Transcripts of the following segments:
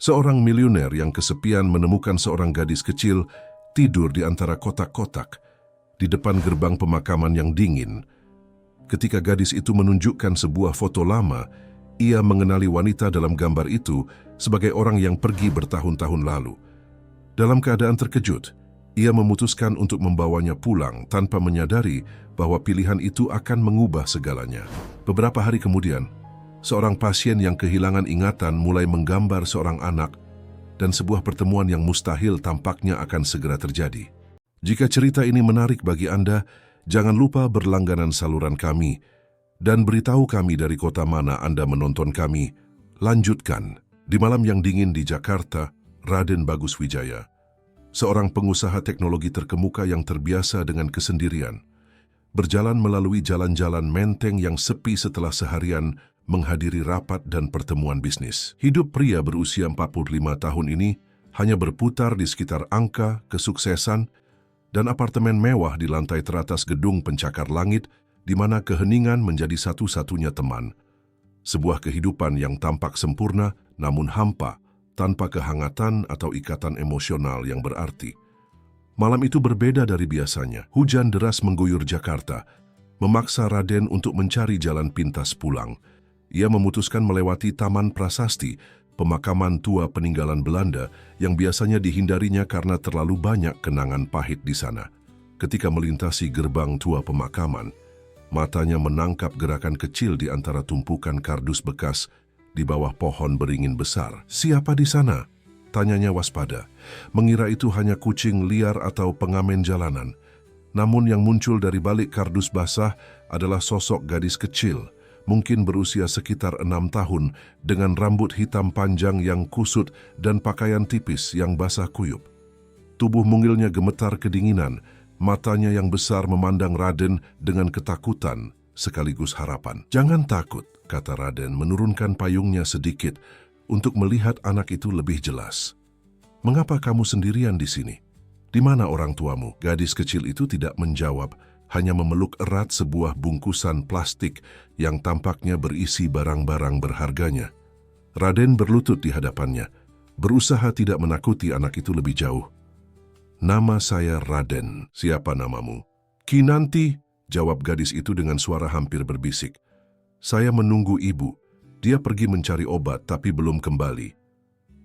Seorang miliuner yang kesepian menemukan seorang gadis kecil tidur di antara kotak-kotak di depan gerbang pemakaman yang dingin. Ketika gadis itu menunjukkan sebuah foto lama, ia mengenali wanita dalam gambar itu sebagai orang yang pergi bertahun-tahun lalu. Dalam keadaan terkejut, ia memutuskan untuk membawanya pulang tanpa menyadari bahwa pilihan itu akan mengubah segalanya. Beberapa hari kemudian, seorang pasien yang kehilangan ingatan mulai menggambar seorang anak dan sebuah pertemuan yang mustahil tampaknya akan segera terjadi. Jika cerita ini menarik bagi Anda, jangan lupa berlangganan saluran kami dan beritahu kami dari kota mana Anda menonton kami. Lanjutkan. Di malam yang dingin di Jakarta, Raden Bagus Wijaya, seorang pengusaha teknologi terkemuka yang terbiasa dengan kesendirian, berjalan melalui jalan-jalan menteng yang sepi setelah seharian menghadiri rapat dan pertemuan bisnis. Hidup pria berusia 45 tahun ini hanya berputar di sekitar angka, kesuksesan, dan apartemen mewah di lantai teratas gedung pencakar langit di mana keheningan menjadi satu-satunya teman. Sebuah kehidupan yang tampak sempurna namun hampa, tanpa kehangatan atau ikatan emosional yang berarti. Malam itu berbeda dari biasanya. Hujan deras mengguyur Jakarta, memaksa Raden untuk mencari jalan pintas pulang. Ia memutuskan melewati Taman Prasasti, pemakaman tua peninggalan Belanda yang biasanya dihindarinya karena terlalu banyak kenangan pahit di sana. Ketika melintasi gerbang tua pemakaman, matanya menangkap gerakan kecil di antara tumpukan kardus bekas di bawah pohon beringin besar. "Siapa di sana?" tanyanya waspada, mengira itu hanya kucing liar atau pengamen jalanan. Namun yang muncul dari balik kardus basah adalah sosok gadis kecil, mungkin berusia sekitar 6 tahun, dengan rambut hitam panjang yang kusut dan pakaian tipis yang basah kuyup. Tubuh mungilnya gemetar kedinginan, matanya yang besar memandang Raden dengan ketakutan sekaligus harapan. "Jangan takut," kata Raden menurunkan payungnya sedikit untuk melihat anak itu lebih jelas. "Mengapa kamu sendirian di sini? Di mana orang tuamu?" Gadis kecil itu tidak menjawab, hanya memeluk erat sebuah bungkusan plastik yang tampaknya berisi barang-barang berharganya. Raden berlutut di hadapannya, berusaha tidak menakuti anak itu lebih jauh. "Nama saya Raden." "Siapa namamu?" "Kinanti," jawab gadis itu dengan suara hampir berbisik. "Saya menunggu ibu. Dia pergi mencari obat tapi belum kembali."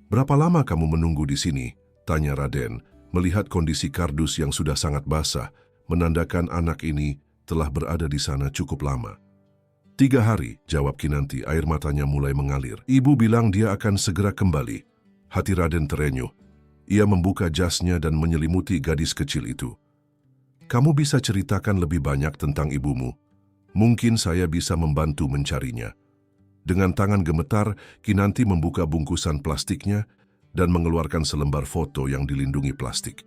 "Berapa lama kamu menunggu di sini?" tanya Raden, melihat kondisi kardus yang sudah sangat basah, menandakan anak ini telah berada di sana cukup lama. "3 hari, jawab Kinanti, air matanya mulai mengalir. "Ibu bilang dia akan segera kembali." Hati Raden terenyuh. Ia membuka jasnya dan menyelimuti gadis kecil itu. "Kamu bisa ceritakan lebih banyak tentang ibumu? Mungkin saya bisa membantu mencarinya." Dengan tangan gemetar, Kinanti membuka bungkusan plastiknya dan mengeluarkan selembar foto yang dilindungi plastik.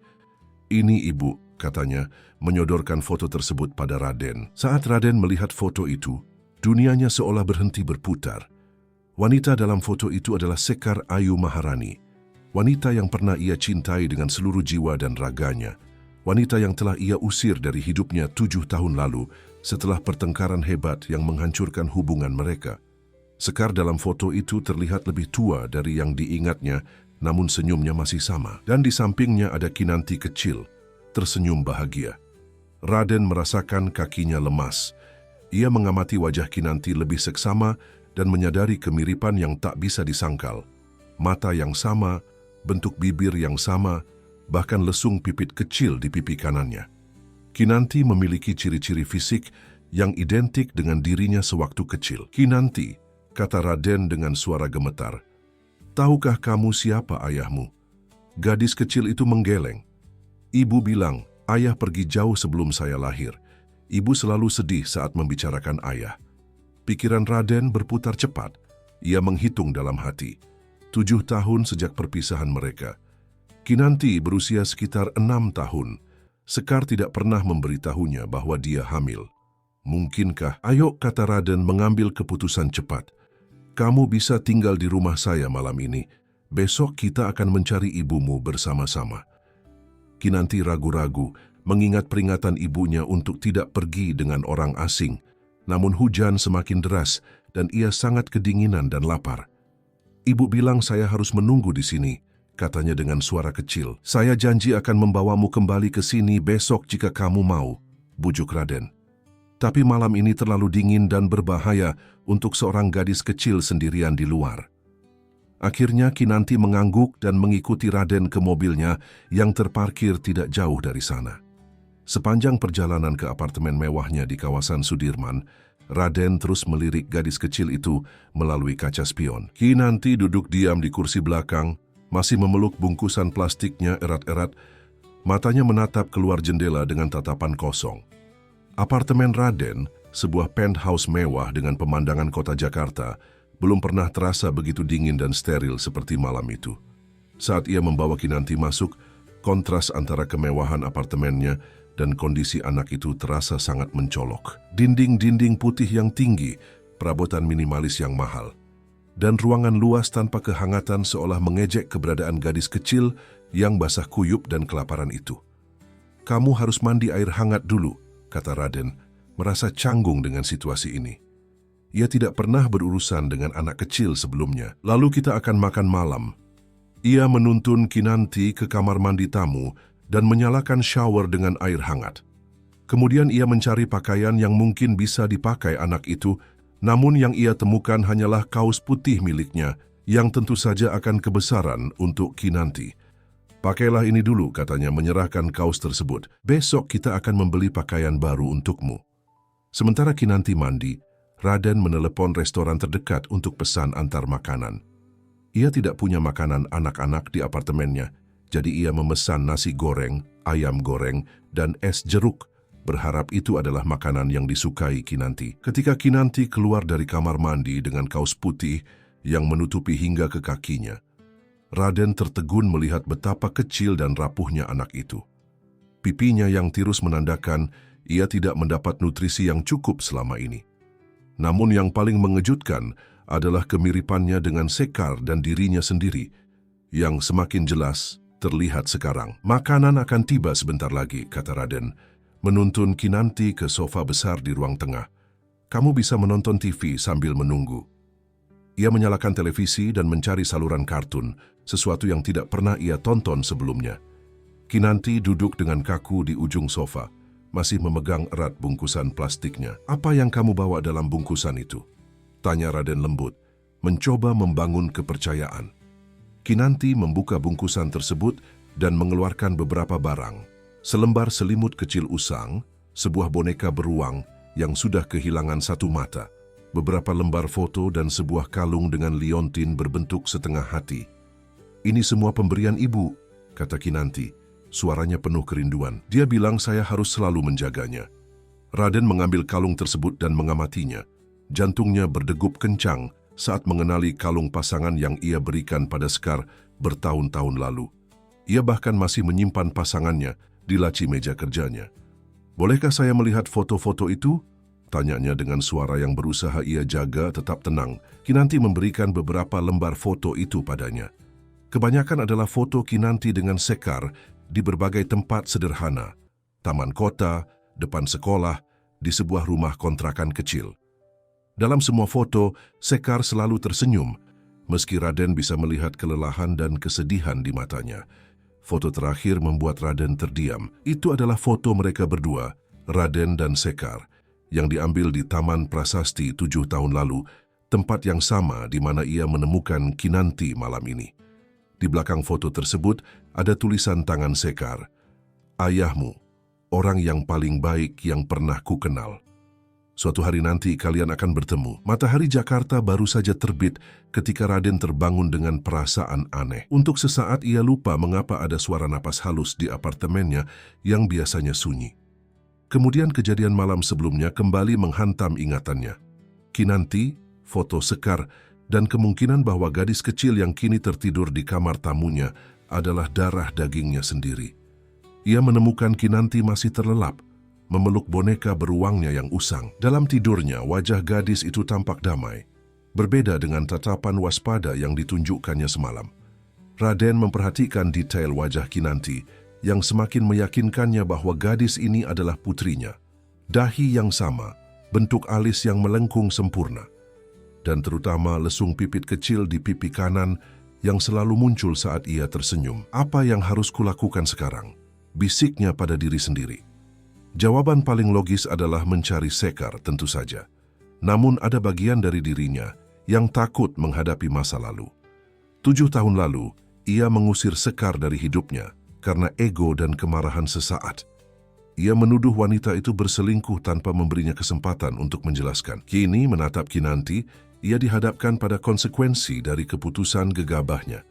"Ini ibu," katanya, menyodorkan foto tersebut pada Raden. Saat Raden melihat foto itu, dunianya seolah berhenti berputar. Wanita dalam foto itu adalah Sekar Ayu Maharani, wanita yang pernah ia cintai dengan seluruh jiwa dan raganya. Wanita yang telah ia usir dari hidupnya 7 tahun lalu setelah pertengkaran hebat yang menghancurkan hubungan mereka. Sekar dalam foto itu terlihat lebih tua dari yang diingatnya, namun senyumnya masih sama. Dan di sampingnya ada Kinanti kecil, tersenyum bahagia. Raden merasakan kakinya lemas. Ia mengamati wajah Kinanti lebih seksama dan menyadari kemiripan yang tak bisa disangkal. Mata yang sama, bentuk bibir yang sama, bahkan lesung pipit kecil di pipi kanannya. Kinanti memiliki ciri-ciri fisik yang identik dengan dirinya sewaktu kecil. "Kinanti," kata Raden dengan suara gemetar, "tahukah kamu siapa ayahmu?" Gadis kecil itu menggeleng. "Ibu bilang, ayah pergi jauh sebelum saya lahir. Ibu selalu sedih saat membicarakan ayah." Pikiran Raden berputar cepat. Ia menghitung dalam hati. 7 tahun sejak perpisahan mereka. Kinanti berusia sekitar 6 tahun. Sekar tidak pernah memberitahunya bahwa dia hamil. "Mungkinkah?" "Ayo," kata Raden mengambil keputusan cepat. "Kamu bisa tinggal di rumah saya malam ini. Besok kita akan mencari ibumu bersama-sama." Kinanti ragu-ragu, mengingat peringatan ibunya untuk tidak pergi dengan orang asing. Namun hujan semakin deras dan ia sangat kedinginan dan lapar. Ibu bilang saya harus menunggu di sini, katanya dengan suara kecil. Saya janji akan membawamu kembali ke sini besok jika kamu mau, bujuk Raden. Tapi malam ini terlalu dingin dan berbahaya untuk seorang gadis kecil sendirian di luar. Akhirnya Kinanti mengangguk dan mengikuti Raden ke mobilnya yang terparkir tidak jauh dari sana. Sepanjang perjalanan ke apartemen mewahnya di kawasan Sudirman, Raden terus melirik gadis kecil itu melalui kaca spion. Kinanti duduk diam di kursi belakang, masih memeluk bungkusan plastiknya erat-erat, matanya menatap keluar jendela dengan tatapan kosong. Apartemen Raden, sebuah penthouse mewah dengan pemandangan kota Jakarta, belum pernah terasa begitu dingin dan steril seperti malam itu. Saat ia membawa Kinanti masuk, kontras antara kemewahan apartemennya dan kondisi anak itu terasa sangat mencolok. Dinding-dinding putih yang tinggi, perabotan minimalis yang mahal, dan ruangan luas tanpa kehangatan seolah mengejek keberadaan gadis kecil yang basah kuyup dan kelaparan itu. "Kamu harus mandi air hangat dulu," kata Raden, merasa canggung dengan situasi ini. Ia tidak pernah berurusan dengan anak kecil sebelumnya. "Lalu kita akan makan malam." Ia menuntun Kinanti ke kamar mandi tamu dan menyalakan shower dengan air hangat. Kemudian ia mencari pakaian yang mungkin bisa dipakai anak itu, namun yang ia temukan hanyalah kaos putih miliknya, yang tentu saja akan kebesaran untuk Kinanti. "Pakailah ini dulu," katanya menyerahkan kaos tersebut. "Besok kita akan membeli pakaian baru untukmu." Sementara Kinanti mandi, Raden menelepon restoran terdekat untuk pesan antar makanan. Ia tidak punya makanan anak-anak di apartemennya, jadi ia memesan nasi goreng, ayam goreng, dan es jeruk, berharap itu adalah makanan yang disukai Kinanti. Ketika Kinanti keluar dari kamar mandi dengan kaos putih yang menutupi hingga ke kakinya, Raden tertegun melihat betapa kecil dan rapuhnya anak itu. Pipinya yang tirus menandakan ia tidak mendapat nutrisi yang cukup selama ini. Namun yang paling mengejutkan adalah kemiripannya dengan Sekar dan dirinya sendiri, yang semakin jelas terlihat sekarang. "Makanan akan tiba sebentar lagi," kata Raden, menuntun Kinanti ke sofa besar di ruang tengah. "Kamu bisa menonton TV sambil menunggu." Ia menyalakan televisi dan mencari saluran kartun, sesuatu yang tidak pernah ia tonton sebelumnya. Kinanti duduk dengan kaku di ujung sofa, masih memegang erat bungkusan plastiknya. "Apa yang kamu bawa dalam bungkusan itu?" tanya Raden lembut, mencoba membangun kepercayaan. Kinanti membuka bungkusan tersebut dan mengeluarkan beberapa barang. Selembar selimut kecil usang, sebuah boneka beruang yang sudah kehilangan satu mata, beberapa lembar foto dan sebuah kalung dengan liontin berbentuk setengah hati. "Ini semua pemberian ibu," kata Kinanti, suaranya penuh kerinduan. "Dia bilang saya harus selalu menjaganya." Raden mengambil kalung tersebut dan mengamatinya. Jantungnya berdegup kencang saat mengenali kalung pasangan yang ia berikan pada Sekar bertahun-tahun lalu. Ia bahkan masih menyimpan pasangannya di laci meja kerjanya. "Bolehkah saya melihat foto-foto itu?" tanyanya dengan suara yang berusaha ia jaga tetap tenang. Kinanti memberikan beberapa lembar foto itu padanya. Kebanyakan adalah foto Kinanti dengan Sekar di berbagai tempat sederhana, taman kota, depan sekolah, di sebuah rumah kontrakan kecil. Dalam semua foto, Sekar selalu tersenyum, meski Raden bisa melihat kelelahan dan kesedihan di matanya. Foto terakhir membuat Raden terdiam. Itu adalah foto mereka berdua, Raden dan Sekar, yang diambil di Taman Prasasti 7 tahun lalu, tempat yang sama di mana ia menemukan Kinanti malam ini. Di belakang foto tersebut ada tulisan tangan Sekar, "Ayahmu, orang yang paling baik yang pernah ku kenal. Suatu hari nanti kalian akan bertemu." Matahari Jakarta baru saja terbit ketika Raden terbangun dengan perasaan aneh. Untuk sesaat ia lupa mengapa ada suara napas halus di apartemennya yang biasanya sunyi. Kemudian kejadian malam sebelumnya kembali menghantam ingatannya. Kinanti, foto Sekar, dan kemungkinan bahwa gadis kecil yang kini tertidur di kamar tamunya adalah darah dagingnya sendiri. Ia menemukan Kinanti masih terlelap, memeluk boneka beruangnya yang usang. Dalam tidurnya, wajah gadis itu tampak damai, berbeda dengan tatapan waspada yang ditunjukkannya semalam. Raden memperhatikan detail wajah Kinanti yang semakin meyakinkannya bahwa gadis ini adalah putrinya. Dahi yang sama, bentuk alis yang melengkung sempurna. dan terutama lesung pipit kecil di pipi kanan yang selalu muncul saat ia tersenyum. Apa yang harus kulakukan sekarang? Bisiknya pada diri sendiri. Jawaban paling logis adalah mencari Sekar tentu saja. Namun ada bagian dari dirinya yang takut menghadapi masa lalu. 7 tahun lalu, ia mengusir Sekar dari hidupnya karena ego dan kemarahan sesaat. Ia menuduh wanita itu berselingkuh tanpa memberinya kesempatan untuk menjelaskan. Kini menatap Kinanti, ia dihadapkan pada konsekuensi dari keputusan gegabahnya.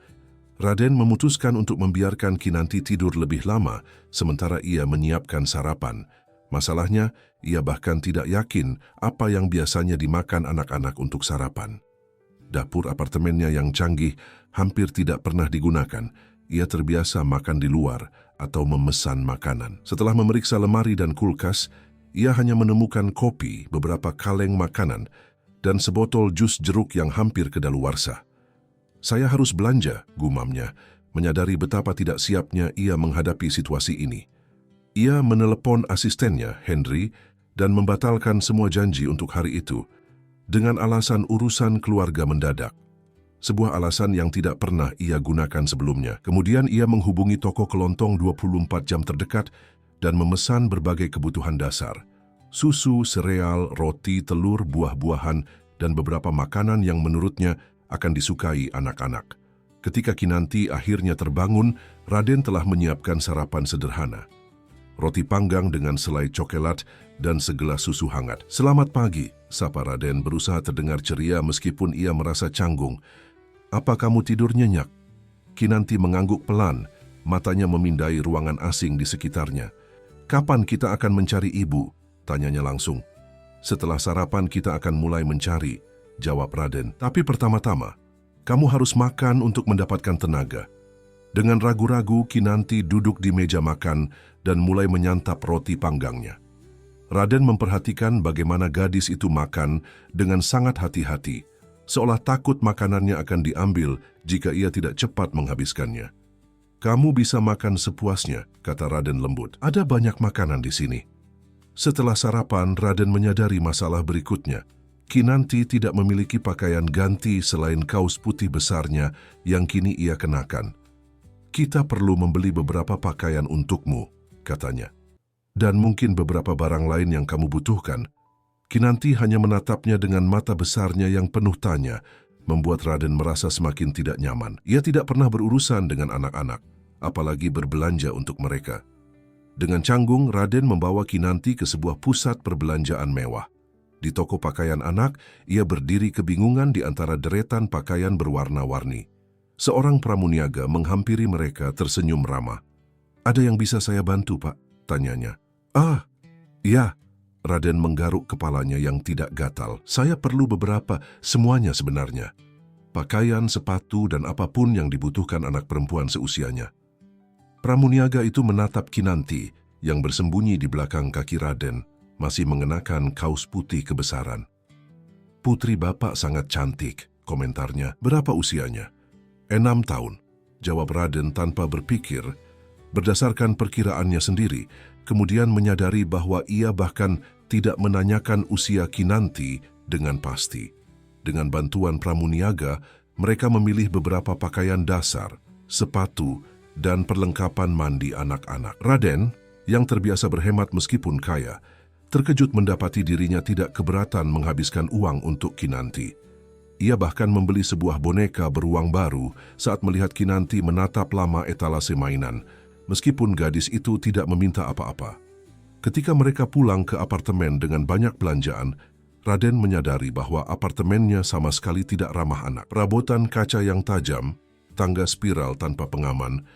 Raden memutuskan untuk membiarkan Kinanti tidur lebih lama sementara ia menyiapkan sarapan. Masalahnya, ia bahkan tidak yakin apa yang biasanya dimakan anak-anak untuk sarapan. Dapur apartemennya yang canggih hampir tidak pernah digunakan. Ia terbiasa makan di luar atau memesan makanan. Setelah memeriksa lemari dan kulkas, ia hanya menemukan kopi, beberapa kaleng makanan, dan sebotol jus jeruk yang hampir kedaluarsa. Saya harus belanja, gumamnya, menyadari betapa tidak siapnya ia menghadapi situasi ini. Ia menelepon asistennya, Henry, dan membatalkan semua janji untuk hari itu, dengan alasan urusan keluarga mendadak. Sebuah alasan yang tidak pernah ia gunakan sebelumnya. Kemudian ia menghubungi toko kelontong 24 jam terdekat dan memesan berbagai kebutuhan dasar. Susu, sereal, roti, telur, buah-buahan, dan beberapa makanan yang menurutnya akan disukai anak-anak. Ketika Kinanti akhirnya terbangun, Raden telah menyiapkan sarapan sederhana. Roti panggang dengan selai coklat dan segelas susu hangat. "Selamat pagi," sapa Raden berusaha terdengar ceria meskipun ia merasa canggung. "Apa kamu tidur nyenyak?" Kinanti mengangguk pelan, matanya memindai ruangan asing di sekitarnya. "Kapan kita akan mencari ibu?" tanyanya langsung. "Setelah sarapan kita akan mulai mencari," jawab Raden. "Tapi pertama-tama, kamu harus makan untuk mendapatkan tenaga." Dengan ragu-ragu, Kinanti duduk di meja makan dan mulai menyantap roti panggangnya. Raden memperhatikan bagaimana gadis itu makan dengan sangat hati-hati, seolah takut makanannya akan diambil jika ia tidak cepat menghabiskannya. "Kamu bisa makan sepuasnya," kata Raden lembut. "Ada banyak makanan di sini." Setelah sarapan, Raden menyadari masalah berikutnya. Kinanti tidak memiliki pakaian ganti selain kaos putih besarnya yang kini ia kenakan. "Kita perlu membeli beberapa pakaian untukmu," katanya. "Dan mungkin beberapa barang lain yang kamu butuhkan." Kinanti hanya menatapnya dengan mata besarnya yang penuh tanya, membuat Raden merasa semakin tidak nyaman. Ia tidak pernah berurusan dengan anak-anak, apalagi berbelanja untuk mereka. Dengan canggung, Raden membawa Kinanti ke sebuah pusat perbelanjaan mewah. Di toko pakaian anak, ia berdiri kebingungan di antara deretan pakaian berwarna-warni. Seorang pramuniaga menghampiri mereka tersenyum ramah. "Ada yang bisa saya bantu, Pak?" tanyanya. "Ah, iya." Raden menggaruk kepalanya yang tidak gatal. "Saya perlu beberapa, semuanya sebenarnya. Pakaian, sepatu, dan apapun yang dibutuhkan anak perempuan seusianya." Pramuniaga itu menatap Kinanti yang bersembunyi di belakang kaki Raden, masih mengenakan kaos putih kebesaran. "Putri Bapak sangat cantik," komentarnya. "Berapa usianya?" 6 tahun, jawab Raden tanpa berpikir, berdasarkan perkiraannya sendiri, kemudian menyadari bahwa ia bahkan tidak menanyakan usia Kinanti dengan pasti. Dengan bantuan pramuniaga, mereka memilih beberapa pakaian dasar, sepatu, dan perlengkapan mandi anak-anak. Raden, yang terbiasa berhemat meskipun kaya, terkejut mendapati dirinya tidak keberatan menghabiskan uang untuk Kinanti. Ia bahkan membeli sebuah boneka beruang baru saat melihat Kinanti menatap lama etalase mainan, meskipun gadis itu tidak meminta apa-apa. Ketika mereka pulang ke apartemen dengan banyak belanjaan, Raden menyadari bahwa apartemennya sama sekali tidak ramah anak. Perabotan kaca yang tajam, tangga spiral tanpa pengaman,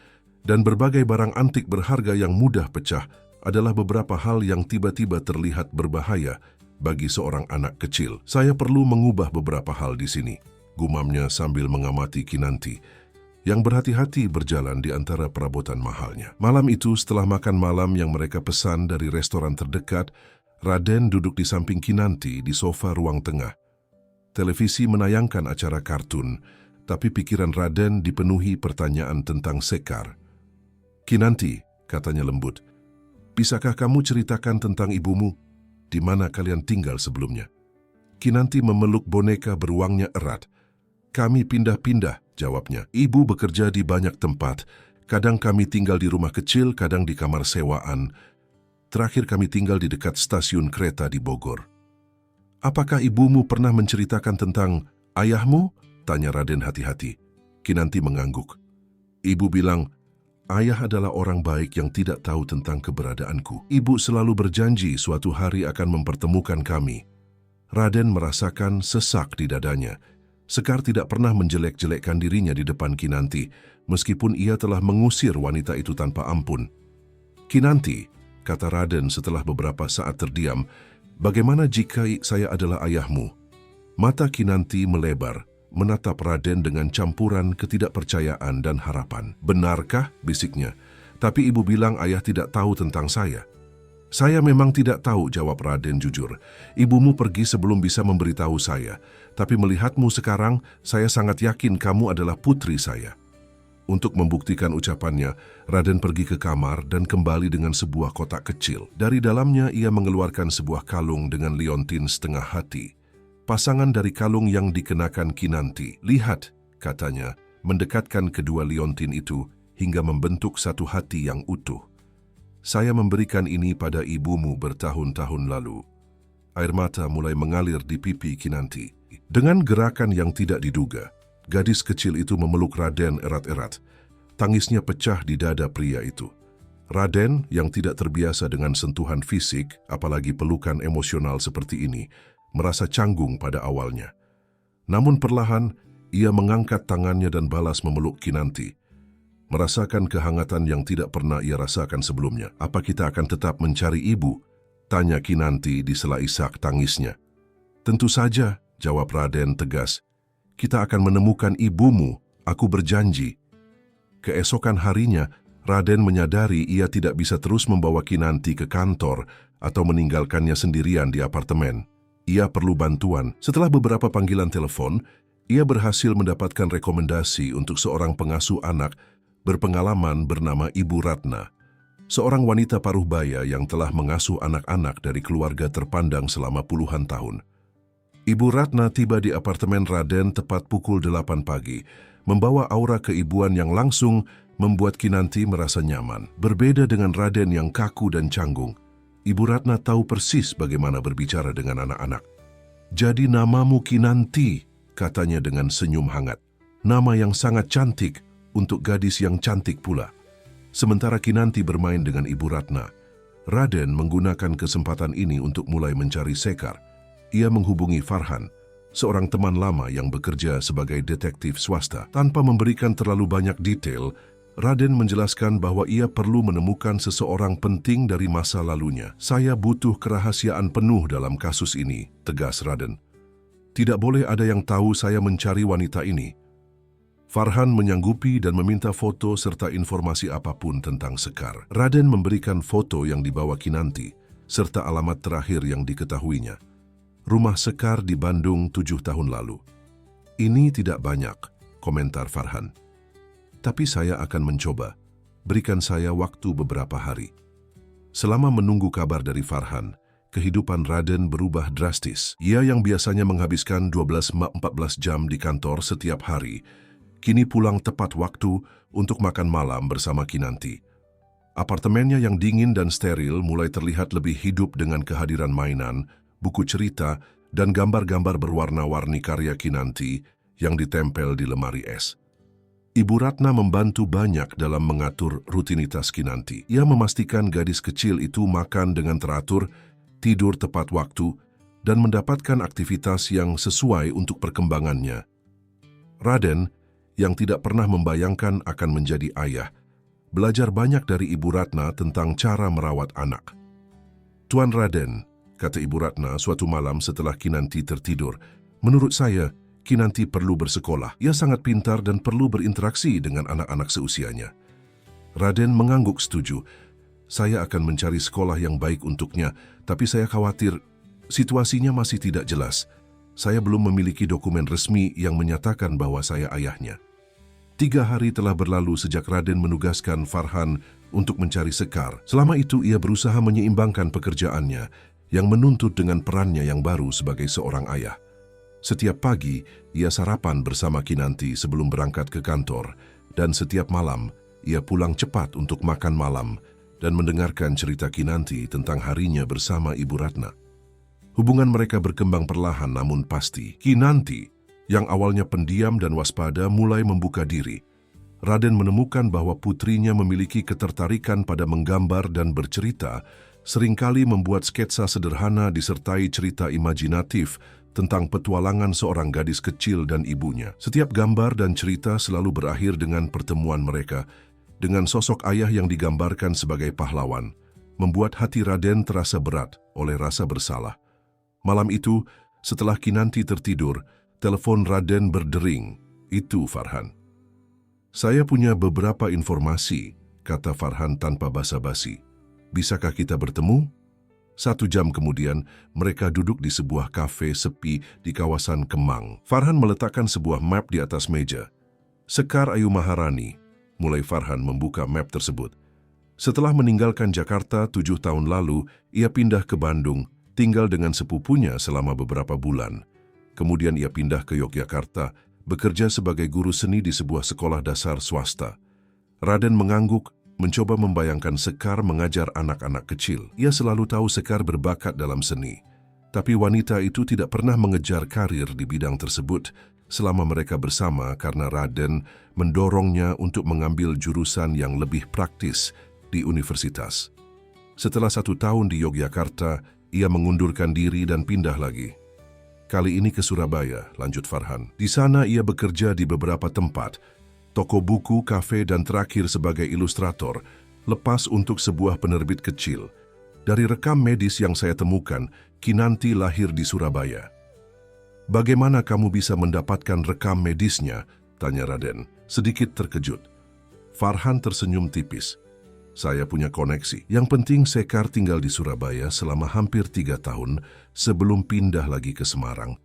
dan berbagai barang antik berharga yang mudah pecah adalah beberapa hal yang tiba-tiba terlihat berbahaya bagi seorang anak kecil. "Saya perlu mengubah beberapa hal di sini," gumamnya sambil mengamati Kinanti, yang berhati-hati berjalan di antara perabotan mahalnya. Malam itu, setelah makan malam yang mereka pesan dari restoran terdekat, Raden duduk di samping Kinanti di sofa ruang tengah. Televisi menayangkan acara kartun, tapi pikiran Raden dipenuhi pertanyaan tentang Sekar. "Kinanti," katanya lembut, "bisakah kamu ceritakan tentang ibumu? Di mana kalian tinggal sebelumnya?" Kinanti memeluk boneka beruangnya erat. Kami pindah-pindah, jawabnya. Ibu bekerja di banyak tempat. Kadang kami tinggal di rumah kecil, kadang di kamar sewaan. Terakhir kami tinggal di dekat stasiun kereta di Bogor. Apakah ibumu pernah menceritakan tentang ayahmu? Tanya Raden hati-hati. Kinanti mengangguk. Ibu bilang, ayah adalah orang baik yang tidak tahu tentang keberadaanku. Ibu selalu berjanji suatu hari akan mempertemukan kami. Raden merasakan sesak di dadanya. Sekar tidak pernah menjelek-jelekkan dirinya di depan Kinanti, meskipun ia telah mengusir wanita itu tanpa ampun. Kinanti, kata Raden setelah beberapa saat terdiam, bagaimana jika saya adalah ayahmu? Mata Kinanti melebar, menatap Raden dengan campuran ketidakpercayaan dan harapan. Benarkah? Bisiknya. Tapi ibu bilang ayah tidak tahu tentang saya. Saya memang tidak tahu, jawab Raden jujur. Ibumu pergi sebelum bisa memberitahu saya. Tapi melihatmu sekarang, saya sangat yakin kamu adalah putri saya. Untuk membuktikan ucapannya, Raden pergi ke kamar dan kembali dengan sebuah kotak kecil. Dari dalamnya ia mengeluarkan sebuah kalung dengan liontin setengah hati. Pasangan dari kalung yang dikenakan Kinanti. Lihat, katanya, mendekatkan kedua liontin itu hingga membentuk satu hati yang utuh. Saya memberikan ini pada ibumu bertahun-tahun lalu. Air mata mulai mengalir di pipi Kinanti. Dengan gerakan yang tidak diduga, gadis kecil itu memeluk Raden erat-erat. Tangisnya pecah di dada pria itu. Raden yang tidak terbiasa dengan sentuhan fisik, apalagi pelukan emosional seperti ini, merasa canggung pada awalnya. Namun perlahan, ia mengangkat tangannya dan balas memeluk Kinanti. Merasakan kehangatan yang tidak pernah ia rasakan sebelumnya. Apa kita akan tetap mencari ibu? Tanya Kinanti di sela isak tangisnya. Tentu saja, jawab Raden tegas. Kita akan menemukan ibumu, aku berjanji. Keesokan harinya, Raden menyadari ia tidak bisa terus membawa Kinanti ke kantor atau meninggalkannya sendirian di apartemen. Ia perlu bantuan. Setelah beberapa panggilan telepon, ia berhasil mendapatkan rekomendasi untuk seorang pengasuh anak berpengalaman bernama Ibu Ratna, seorang wanita paruh baya yang telah mengasuh anak-anak dari keluarga terpandang selama puluhan tahun. Ibu Ratna tiba di apartemen Raden tepat pukul 8 pagi, membawa aura keibuan yang langsung membuat Kinanti merasa nyaman. Berbeda dengan Raden yang kaku dan canggung, Ibu Ratna tahu persis bagaimana berbicara dengan anak-anak. Jadi namamu Kinanti, katanya dengan senyum hangat. Nama yang sangat cantik untuk gadis yang cantik pula. Sementara Kinanti bermain dengan Ibu Ratna, Raden menggunakan kesempatan ini untuk mulai mencari Sekar. Ia menghubungi Farhan, seorang teman lama yang bekerja sebagai detektif swasta. Tanpa memberikan terlalu banyak detail, Raden menjelaskan bahwa ia perlu menemukan seseorang penting dari masa lalunya. Saya butuh kerahasiaan penuh dalam kasus ini, tegas Raden. Tidak boleh ada yang tahu saya mencari wanita ini. Farhan menyanggupi dan meminta foto serta informasi apapun tentang Sekar. Raden memberikan foto yang dibawa Kinanti, serta alamat terakhir yang diketahuinya. Rumah Sekar di Bandung 7 tahun lalu. Ini tidak banyak, komentar Farhan. Tapi saya akan mencoba. Berikan saya waktu beberapa hari. Selama menunggu kabar dari Farhan, kehidupan Raden berubah drastis. Ia yang biasanya menghabiskan 12-14 jam di kantor setiap hari, kini pulang tepat waktu untuk makan malam bersama Kinanti. Apartemennya yang dingin dan steril mulai terlihat lebih hidup dengan kehadiran mainan, buku cerita, dan gambar-gambar berwarna-warni karya Kinanti yang ditempel di lemari es. Ibu Ratna membantu banyak dalam mengatur rutinitas Kinanti. Ia memastikan gadis kecil itu makan dengan teratur, tidur tepat waktu, dan mendapatkan aktivitas yang sesuai untuk perkembangannya. Raden, yang tidak pernah membayangkan akan menjadi ayah, belajar banyak dari Ibu Ratna tentang cara merawat anak. Tuan Raden, kata Ibu Ratna suatu malam setelah Kinanti tertidur, menurut saya, Kinanti perlu bersekolah. Ia sangat pintar dan perlu berinteraksi dengan anak-anak seusianya. Raden mengangguk setuju. Saya akan mencari sekolah yang baik untuknya, tapi saya khawatir situasinya masih tidak jelas. Saya belum memiliki dokumen resmi yang menyatakan bahwa saya ayahnya. 3 hari telah berlalu sejak Raden menugaskan Farhan untuk mencari Sekar. Selama itu ia berusaha menyeimbangkan pekerjaannya, yang menuntut dengan perannya yang baru sebagai seorang ayah. Setiap pagi, ia sarapan bersama Kinanti sebelum berangkat ke kantor, dan setiap malam, ia pulang cepat untuk makan malam dan mendengarkan cerita Kinanti tentang harinya bersama Ibu Ratna. Hubungan mereka berkembang perlahan namun pasti. Kinanti, yang awalnya pendiam dan waspada, mulai membuka diri. Raden menemukan bahwa putrinya memiliki ketertarikan pada menggambar dan bercerita, seringkali membuat sketsa sederhana disertai cerita imajinatif tentang petualangan seorang gadis kecil dan ibunya. Setiap gambar dan cerita selalu berakhir dengan pertemuan mereka, dengan sosok ayah yang digambarkan sebagai pahlawan, membuat hati Raden terasa berat oleh rasa bersalah. Malam itu, setelah Kinanti tertidur, telepon Raden berdering. Itu Farhan. "Saya punya beberapa informasi," kata Farhan tanpa basa-basi. "Bisakah kita bertemu?" 1 jam kemudian, mereka duduk di sebuah kafe sepi di kawasan Kemang. Farhan meletakkan sebuah map di atas meja. "Sekar Ayu Maharani," mulai Farhan membuka map tersebut. "Setelah meninggalkan Jakarta 7 tahun lalu, ia pindah ke Bandung, tinggal dengan sepupunya selama beberapa bulan. Kemudian ia pindah ke Yogyakarta, bekerja sebagai guru seni di sebuah sekolah dasar swasta." Raden mengangguk, mencoba membayangkan Sekar mengajar anak-anak kecil. Ia selalu tahu Sekar berbakat dalam seni. Tapi wanita itu tidak pernah mengejar karir di bidang tersebut selama mereka bersama karena Raden mendorongnya untuk mengambil jurusan yang lebih praktis di universitas. Setelah 1 tahun di Yogyakarta, ia mengundurkan diri dan pindah lagi. Kali ini ke Surabaya, lanjut Farhan. Di sana ia bekerja di beberapa tempat, toko buku, kafe, dan terakhir sebagai ilustrator, lepas untuk sebuah penerbit kecil. Dari rekam medis yang saya temukan, Kinanti lahir di Surabaya. "Bagaimana kamu bisa mendapatkan rekam medisnya?" tanya Raden, sedikit terkejut. Farhan tersenyum tipis. "Saya punya koneksi. Yang penting Sekar tinggal di Surabaya selama hampir 3 tahun sebelum pindah lagi ke Semarang,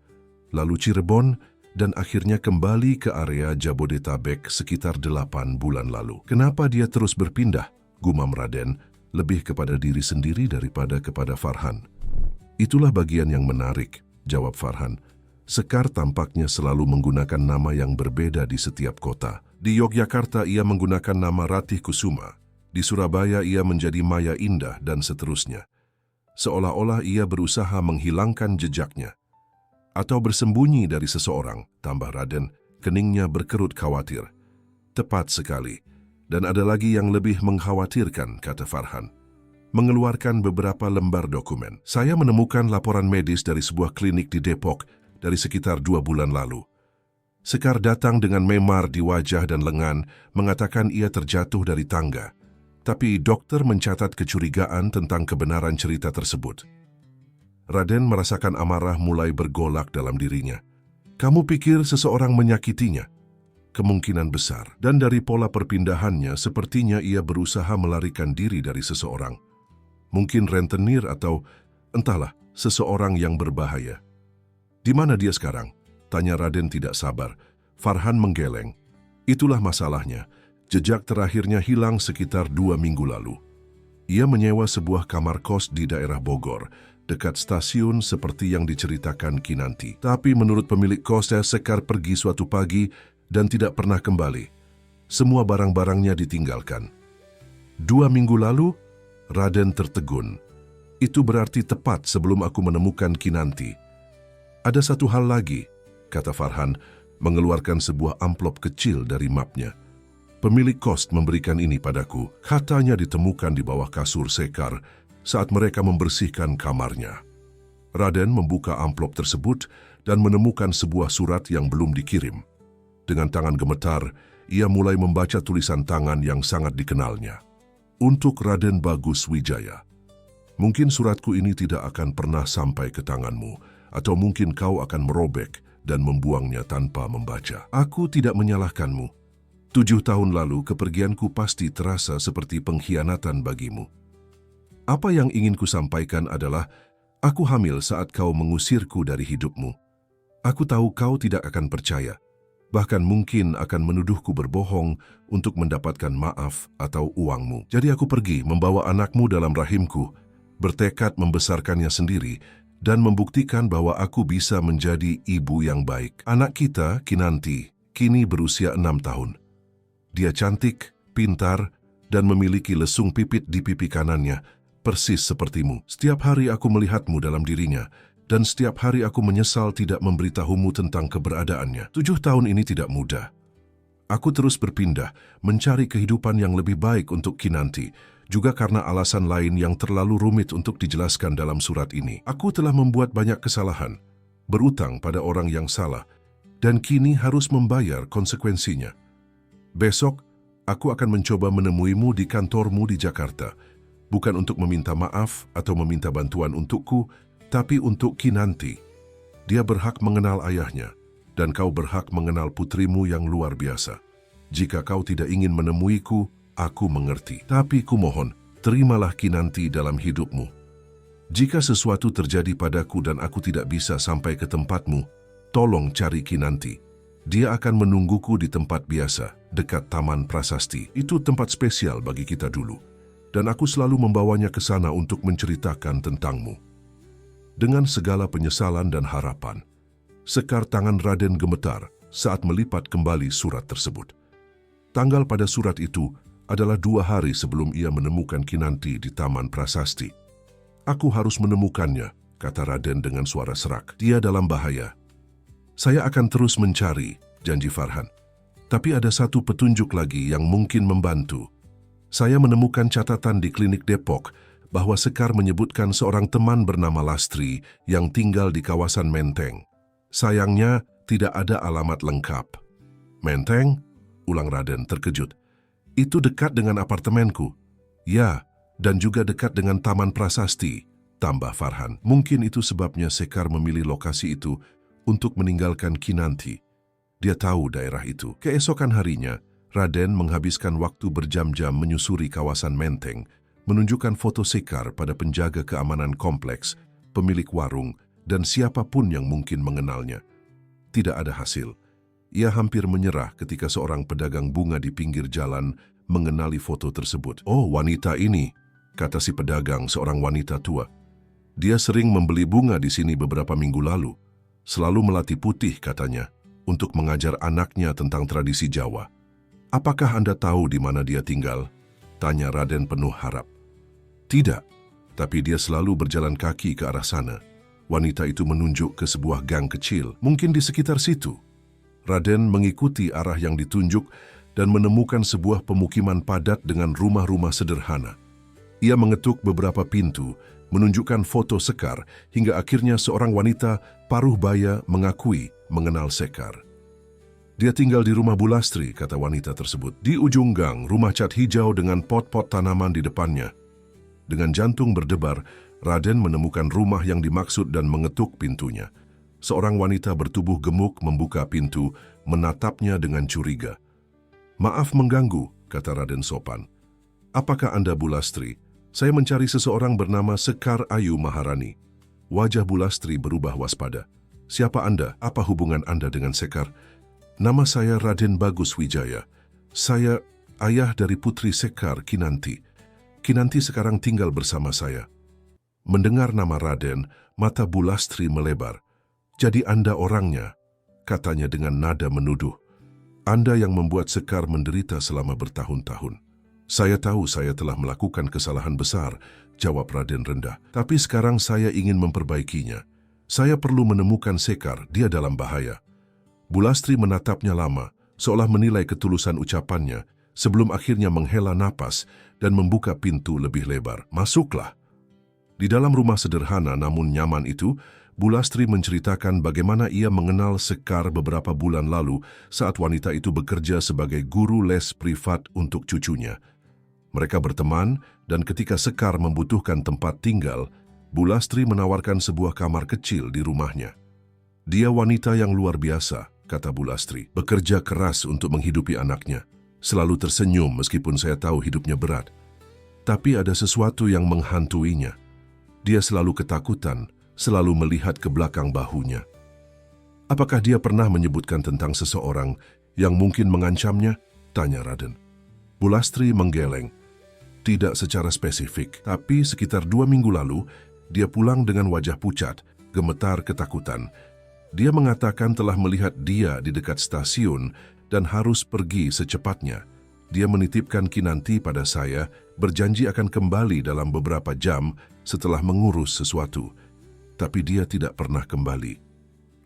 lalu Cirebon, dan akhirnya kembali ke area Jabodetabek sekitar 8 bulan lalu." "Kenapa dia terus berpindah?" gumam Raden, lebih kepada diri sendiri daripada kepada Farhan. "Itulah bagian yang menarik," jawab Farhan. "Sekar tampaknya selalu menggunakan nama yang berbeda di setiap kota. Di Yogyakarta ia menggunakan nama Ratih Kusuma, di Surabaya ia menjadi Maya Indah, dan seterusnya. Seolah-olah ia berusaha menghilangkan jejaknya. Atau bersembunyi dari seseorang," tambah Raden, keningnya berkerut khawatir. "Tepat sekali. Dan ada lagi yang lebih mengkhawatirkan," kata Farhan, mengeluarkan beberapa lembar dokumen. "Saya menemukan laporan medis dari sebuah klinik di Depok dari sekitar 2 bulan lalu. Sekar datang dengan memar di wajah dan lengan, mengatakan ia terjatuh dari tangga. Tapi dokter mencatat kecurigaan tentang kebenaran cerita tersebut." Raden merasakan amarah mulai bergolak dalam dirinya. "Kamu pikir seseorang menyakitinya?" "Kemungkinan besar. Dan dari pola perpindahannya, sepertinya ia berusaha melarikan diri dari seseorang. Mungkin rentenir atau, entahlah, seseorang yang berbahaya." "Di mana dia sekarang?" tanya Raden tidak sabar. Farhan menggeleng. "Itulah masalahnya. Jejak terakhirnya hilang sekitar 2 minggu lalu. Ia menyewa sebuah kamar kos di daerah Bogor, dekat stasiun seperti yang diceritakan Kinanti. Tapi menurut pemilik kosnya, Sekar pergi suatu pagi dan tidak pernah kembali. Semua barang-barangnya ditinggalkan." 2 minggu lalu? Raden tertegun. "Itu berarti tepat sebelum aku menemukan Kinanti." "Ada satu hal lagi," kata Farhan, mengeluarkan sebuah amplop kecil dari mapnya. "Pemilik kos memberikan ini padaku. Katanya ditemukan di bawah kasur Sekar saat mereka membersihkan kamarnya." Raden membuka amplop tersebut dan menemukan sebuah surat yang belum dikirim. Dengan tangan gemetar, ia mulai membaca tulisan tangan yang sangat dikenalnya. "Untuk Raden Bagus Wijaya. Mungkin suratku ini tidak akan pernah sampai ke tanganmu, atau mungkin kau akan merobek dan membuangnya tanpa membaca. Aku tidak menyalahkanmu. 7 tahun lalu kepergianku pasti terasa seperti pengkhianatan bagimu. Apa yang ingin ku sampaikan adalah, aku hamil saat kau mengusirku dari hidupmu. Aku tahu kau tidak akan percaya, bahkan mungkin akan menuduhku berbohong untuk mendapatkan maaf atau uangmu. Jadi aku pergi membawa anakmu dalam rahimku bertekad membesarkannya sendiri, dan membuktikan bahwa aku bisa menjadi ibu yang baik. Anak kita, Kinanti, kini berusia 6 tahun. Dia cantik, pintar, dan memiliki lesung pipit di pipi kanannya, persis sepertimu. Setiap hari aku melihatmu dalam dirinya, dan setiap hari aku menyesal tidak memberitahumu tentang keberadaannya. 7 tahun ini tidak mudah. Aku terus berpindah, mencari kehidupan yang lebih baik untuk Kinanti, juga karena alasan lain yang terlalu rumit untuk dijelaskan dalam surat ini. Aku telah membuat banyak kesalahan, berutang pada orang yang salah, dan kini harus membayar konsekuensinya. Besok, aku akan mencoba menemuimu di kantormu di Jakarta, bukan untuk meminta maaf atau meminta bantuan untukku, tapi untuk Kinanti. Dia berhak mengenal ayahnya, dan kau berhak mengenal putrimu yang luar biasa. Jika kau tidak ingin menemuiku, aku mengerti. Tapi kumohon, terimalah Kinanti dalam hidupmu. Jika sesuatu terjadi padaku dan aku tidak bisa sampai ke tempatmu, tolong cari Kinanti. Dia akan menungguku di tempat biasa, dekat Taman Prasasti. Itu tempat spesial bagi kita dulu, dan aku selalu membawanya ke sana untuk menceritakan tentangmu. Dengan segala penyesalan dan harapan, sekar tangan Raden gemetar saat melipat kembali surat tersebut. Tanggal pada surat itu adalah 2 hari sebelum ia menemukan Kinanti di Taman Prasasti. Aku harus menemukannya, kata Raden dengan suara serak. Dia dalam bahaya. Saya akan terus mencari, janji Farhan. Tapi ada satu petunjuk lagi yang mungkin membantu. Saya menemukan catatan di klinik Depok bahwa Sekar menyebutkan seorang teman bernama Lastri yang tinggal di kawasan Menteng. Sayangnya, tidak ada alamat lengkap. Menteng? Ulang Raden terkejut. Itu dekat dengan apartemenku. Ya, dan juga dekat dengan Taman Prasasti, tambah Farhan. Mungkin itu sebabnya Sekar memilih lokasi itu untuk meninggalkan Kinanti. Dia tahu daerah itu. Keesokan harinya, Raden menghabiskan waktu berjam-jam menyusuri kawasan Menteng, menunjukkan foto Sekar pada penjaga keamanan kompleks, pemilik warung, dan siapapun yang mungkin mengenalnya. Tidak ada hasil. Ia hampir menyerah ketika seorang pedagang bunga di pinggir jalan mengenali foto tersebut. Oh, wanita ini, kata si pedagang, seorang wanita tua. Dia sering membeli bunga di sini beberapa minggu lalu. Selalu melati putih, katanya, untuk mengajar anaknya tentang tradisi Jawa. Apakah Anda tahu di mana dia tinggal? Tanya Raden penuh harap. Tidak, tapi dia selalu berjalan kaki ke arah sana. Wanita itu menunjuk ke sebuah gang kecil, mungkin di sekitar situ. Raden mengikuti arah yang ditunjuk dan menemukan sebuah pemukiman padat dengan rumah-rumah sederhana. Ia mengetuk beberapa pintu, menunjukkan foto Sekar, hingga akhirnya seorang wanita paruh baya mengakui mengenal Sekar. Dia tinggal di rumah Bu Lastri, kata wanita tersebut. Di ujung gang, rumah cat hijau dengan pot-pot tanaman di depannya. Dengan jantung berdebar, Raden menemukan rumah yang dimaksud dan mengetuk pintunya. Seorang wanita bertubuh gemuk membuka pintu, menatapnya dengan curiga. Maaf mengganggu, kata Raden sopan. Apakah Anda Bu Lastri? Saya mencari seseorang bernama Sekar Ayu Maharani. Wajah Bu Lastri berubah waspada. Siapa Anda? Apa hubungan Anda dengan Sekar? Nama saya Raden Bagus Wijaya. Saya ayah dari putri Sekar, Kinanti. Kinanti sekarang tinggal bersama saya. Mendengar nama Raden, mata Bu Lastri melebar. Jadi Anda orangnya, katanya dengan nada menuduh. Anda yang membuat Sekar menderita selama bertahun-tahun. Saya tahu saya telah melakukan kesalahan besar, jawab Raden rendah. Tapi sekarang saya ingin memperbaikinya. Saya perlu menemukan Sekar, dia dalam bahaya. Bu Lastri menatapnya lama, seolah menilai ketulusan ucapannya, sebelum akhirnya menghela napas dan membuka pintu lebih lebar. Masuklah. Di dalam rumah sederhana namun nyaman itu, Bu Lastri menceritakan bagaimana ia mengenal Sekar beberapa bulan lalu saat wanita itu bekerja sebagai guru les privat untuk cucunya. Mereka berteman, dan ketika Sekar membutuhkan tempat tinggal, Bu Lastri menawarkan sebuah kamar kecil di rumahnya. Dia wanita yang luar biasa, kata Bu Lastri, bekerja keras untuk menghidupi anaknya. Selalu tersenyum meskipun saya tahu hidupnya berat. Tapi ada sesuatu yang menghantuinya. Dia selalu ketakutan, selalu melihat ke belakang bahunya. Apakah dia pernah menyebutkan tentang seseorang yang mungkin mengancamnya? Tanya Raden. Bu Lastri menggeleng. Tidak secara spesifik, tapi sekitar 2 minggu lalu, dia pulang dengan wajah pucat, gemetar ketakutan. Dia mengatakan telah melihat dia di dekat stasiun dan harus pergi secepatnya. Dia menitipkan kinanti pada saya, berjanji akan kembali dalam beberapa jam setelah mengurus sesuatu. Tapi dia tidak pernah kembali.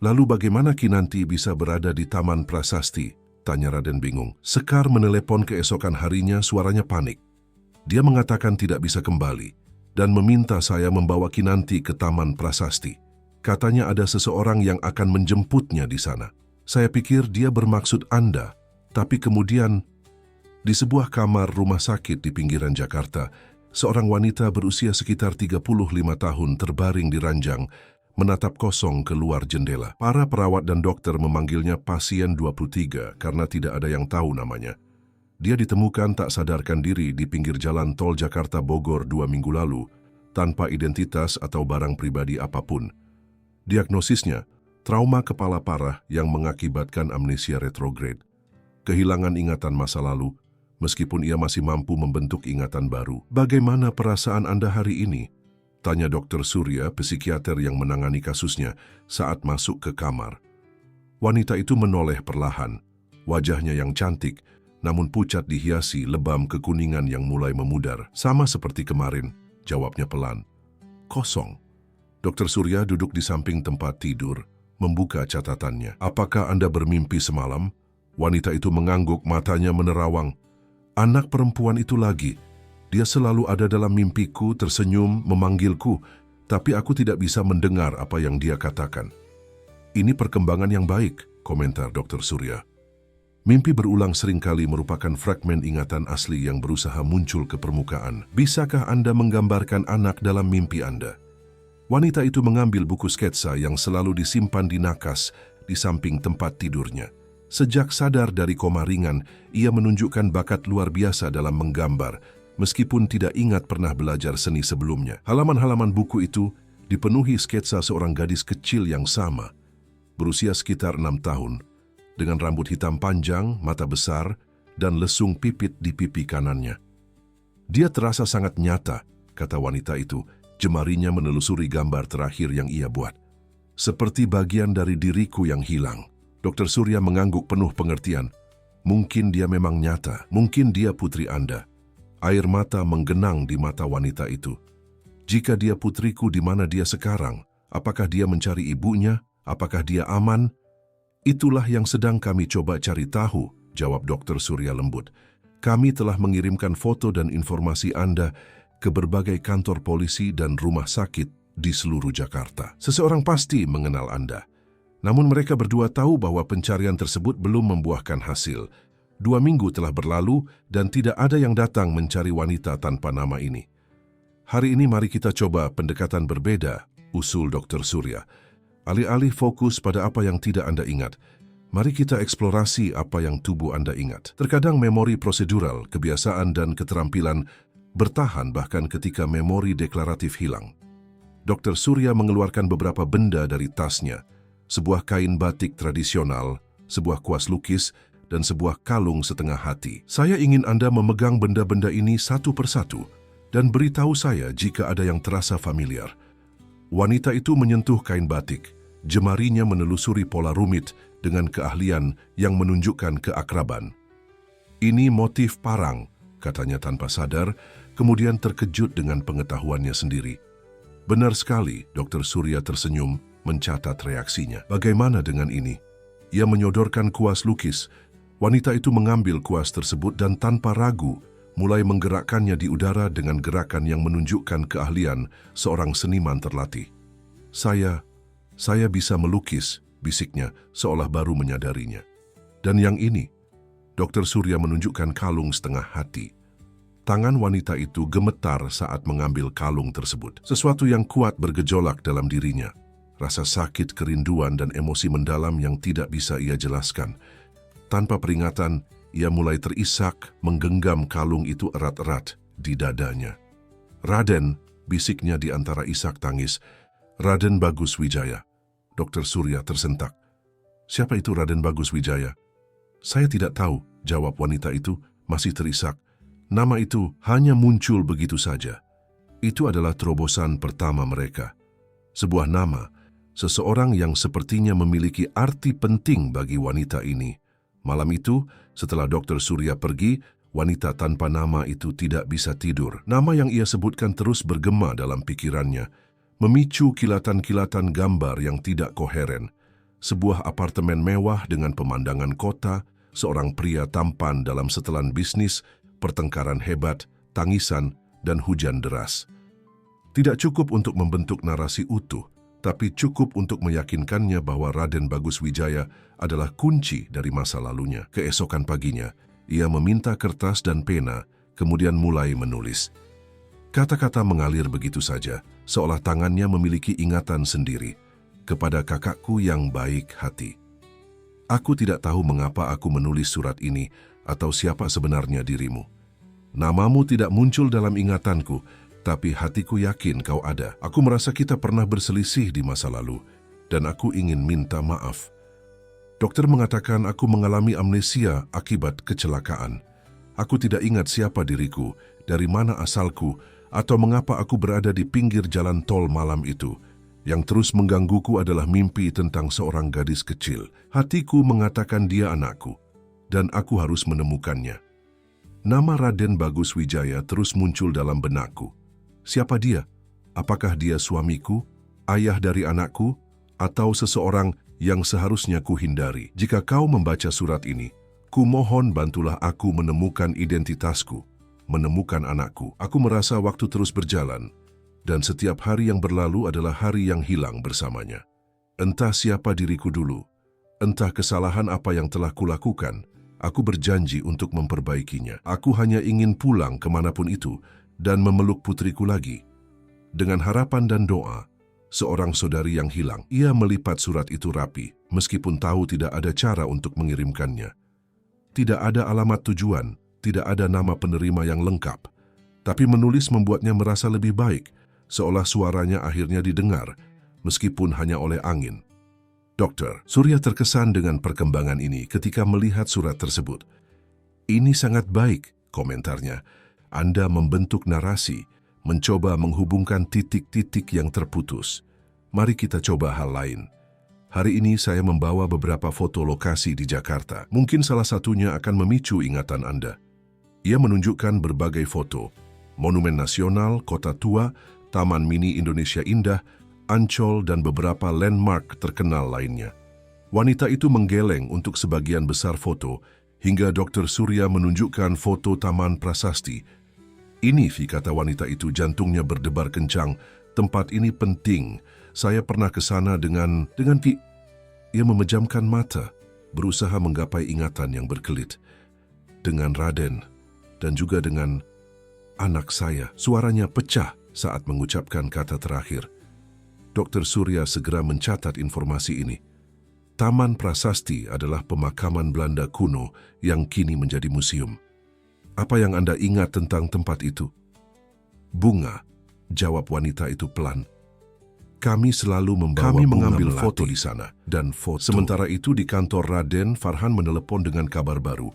Lalu bagaimana kinanti bisa berada di Taman Prasasti? Tanya Raden bingung. Sekar menelepon keesokan harinya, suaranya panik. Dia mengatakan tidak bisa kembali dan meminta saya membawa kinanti ke Taman Prasasti. Katanya ada seseorang yang akan menjemputnya di sana. Saya pikir dia bermaksud Anda, tapi kemudian di sebuah kamar rumah sakit di pinggiran Jakarta, seorang wanita berusia sekitar 35 tahun terbaring di ranjang, menatap kosong keluar jendela. Para perawat dan dokter memanggilnya pasien 23 karena tidak ada yang tahu namanya. Dia ditemukan tak sadarkan diri di pinggir jalan tol Jakarta-Bogor 2 minggu lalu, tanpa identitas atau barang pribadi apapun. Diagnosisnya, trauma kepala parah yang mengakibatkan amnesia retrograde. Kehilangan ingatan masa lalu, meskipun ia masih mampu membentuk ingatan baru. Bagaimana perasaan Anda hari ini? Tanya Dr. Surya, psikiater yang menangani kasusnya, saat masuk ke kamar. Wanita itu menoleh perlahan, wajahnya yang cantik, namun pucat dihiasi lebam kekuningan yang mulai memudar. Sama seperti kemarin, jawabnya pelan. Kosong. Dr. Surya duduk di samping tempat tidur, membuka catatannya. Apakah Anda bermimpi semalam? Wanita itu mengangguk, matanya menerawang. Anak perempuan itu lagi. Dia selalu ada dalam mimpiku, tersenyum, memanggilku, tapi aku tidak bisa mendengar apa yang dia katakan. Ini perkembangan yang baik, komentar Dr. Surya. Mimpi berulang seringkali merupakan fragmen ingatan asli yang berusaha muncul ke permukaan. Bisakah Anda menggambarkan anak dalam mimpi Anda? Wanita itu mengambil buku sketsa yang selalu disimpan di nakas di samping tempat tidurnya. Sejak sadar dari koma ringan, ia menunjukkan bakat luar biasa dalam menggambar, meskipun tidak ingat pernah belajar seni sebelumnya. Halaman-halaman buku itu dipenuhi sketsa seorang gadis kecil yang sama, berusia sekitar 6 tahun, dengan rambut hitam panjang, mata besar, dan lesung pipit di pipi kanannya. Dia terasa sangat nyata, kata wanita itu, jemarinya menelusuri gambar terakhir yang ia buat. Seperti bagian dari diriku yang hilang. Dr. Surya mengangguk penuh pengertian. Mungkin dia memang nyata, mungkin dia putri Anda. Air mata menggenang di mata wanita itu. Jika dia putriku, di mana dia sekarang? Apakah dia mencari ibunya? Apakah dia aman? Itulah yang sedang kami coba cari tahu, jawab Dr. Surya lembut. Kami telah mengirimkan foto dan informasi Anda ke berbagai kantor polisi dan rumah sakit di seluruh Jakarta. Seseorang pasti mengenal Anda. Namun mereka berdua tahu bahwa pencarian tersebut belum membuahkan hasil. 2 minggu telah berlalu dan tidak ada yang datang mencari wanita tanpa nama ini. Hari ini mari kita coba pendekatan berbeda, usul Dr. Surya. Alih-alih fokus pada apa yang tidak Anda ingat, mari kita eksplorasi apa yang tubuh Anda ingat. Terkadang memori prosedural, kebiasaan dan keterampilan bertahan bahkan ketika memori deklaratif hilang. Dr. Surya mengeluarkan beberapa benda dari tasnya, sebuah kain batik tradisional, sebuah kuas lukis, dan sebuah kalung setengah hati. Saya ingin Anda memegang benda-benda ini satu persatu dan beritahu saya jika ada yang terasa familiar. Wanita itu menyentuh kain batik, jemarinya menelusuri pola rumit dengan keahlian yang menunjukkan keakraban. Ini motif parang, katanya tanpa sadar, kemudian terkejut dengan pengetahuannya sendiri. Benar sekali, Dr. Surya tersenyum, mencatat reaksinya. Bagaimana dengan ini? Ia menyodorkan kuas lukis. Wanita itu mengambil kuas tersebut dan tanpa ragu, mulai menggerakkannya di udara dengan gerakan yang menunjukkan keahlian seorang seniman terlatih. Saya bisa melukis, bisiknya, seolah baru menyadarinya. Dan yang ini, Dr. Surya menunjukkan kalung setengah hati. Tangan wanita itu gemetar saat mengambil kalung tersebut. Sesuatu yang kuat bergejolak dalam dirinya. Rasa sakit, kerinduan, dan emosi mendalam yang tidak bisa ia jelaskan. Tanpa peringatan, ia mulai terisak menggenggam kalung itu erat-erat di dadanya. Raden, bisiknya di antara isak tangis. Raden Bagus Wijaya. Dr. Surya tersentak. Siapa itu Raden Bagus Wijaya? Saya tidak tahu, jawab wanita itu, masih terisak. Nama itu hanya muncul begitu saja. Itu adalah terobosan pertama mereka. Sebuah nama, seseorang yang sepertinya memiliki arti penting bagi wanita ini. Malam itu, setelah Dr. Surya pergi, wanita tanpa nama itu tidak bisa tidur. Nama yang ia sebutkan terus bergema dalam pikirannya, memicu kilatan-kilatan gambar yang tidak koheren. Sebuah apartemen mewah dengan pemandangan kota, seorang pria tampan dalam setelan bisnis, pertengkaran hebat, tangisan, dan hujan deras. Tidak cukup untuk membentuk narasi utuh, tapi cukup untuk meyakinkannya bahwa Raden Bagus Wijaya adalah kunci dari masa lalunya. Keesokan paginya, ia meminta kertas dan pena, kemudian mulai menulis. Kata-kata mengalir begitu saja, seolah tangannya memiliki ingatan sendiri. Kepada kakakku yang baik hati. Aku tidak tahu mengapa aku menulis surat ini atau siapa sebenarnya dirimu. Namamu tidak muncul dalam ingatanku, tapi hatiku yakin kau ada. Aku merasa kita pernah berselisih di masa lalu, dan aku ingin minta maaf. Dokter mengatakan aku mengalami amnesia akibat kecelakaan. Aku tidak ingat siapa diriku, dari mana asalku, atau mengapa aku berada di pinggir jalan tol malam itu. Yang terus menggangguku adalah mimpi tentang seorang gadis kecil. Hatiku mengatakan dia anakku, dan aku harus menemukannya. Nama Raden Bagus Wijaya terus muncul dalam benakku. Siapa dia? Apakah dia suamiku, ayah dari anakku, atau seseorang yang seharusnya kuhindari? Jika kau membaca surat ini, kumohon bantulah aku menemukan identitasku, menemukan anakku. Aku merasa waktu terus berjalan, dan setiap hari yang berlalu adalah hari yang hilang bersamanya. Entah siapa diriku dulu, entah kesalahan apa yang telah kulakukan, aku berjanji untuk memperbaikinya. Aku hanya ingin pulang kemanapun itu, dan memeluk putriku lagi. Dengan harapan dan doa, seorang saudari yang hilang, ia melipat surat itu rapi, meskipun tahu tidak ada cara untuk mengirimkannya. Tidak ada alamat tujuan, tidak ada nama penerima yang lengkap. Tapi menulis membuatnya merasa lebih baik, seolah suaranya akhirnya didengar, meskipun hanya oleh angin. Dokter Surya terkesan dengan perkembangan ini ketika melihat surat tersebut. Ini sangat baik, komentarnya. Anda membentuk narasi, mencoba menghubungkan titik-titik yang terputus. Mari kita coba hal lain. Hari ini saya membawa beberapa foto lokasi di Jakarta. Mungkin salah satunya akan memicu ingatan Anda. Ia menunjukkan berbagai foto, Monumen Nasional, Kota Tua, Taman Mini Indonesia Indah, Ancol, dan beberapa landmark terkenal lainnya. Wanita itu menggeleng untuk sebagian besar foto, hingga Dr. Surya menunjukkan foto Taman Prasasti. Ini, kata wanita itu, jantungnya berdebar kencang. Tempat ini penting. Saya pernah ke sana dengan Ia memejamkan mata, berusaha menggapai ingatan yang berkelit. Dengan Raden, dan juga dengan anak saya. Suaranya pecah saat mengucapkan kata terakhir. Dr. Surya segera mencatat informasi ini. Taman Prasasti adalah pemakaman Belanda kuno yang kini menjadi museum. Apa yang Anda ingat tentang tempat itu? Bunga, jawab wanita itu pelan. Kami selalu mengambil foto di sana. Dan foto. Sementara itu di kantor Raden, Farhan menelepon dengan kabar baru.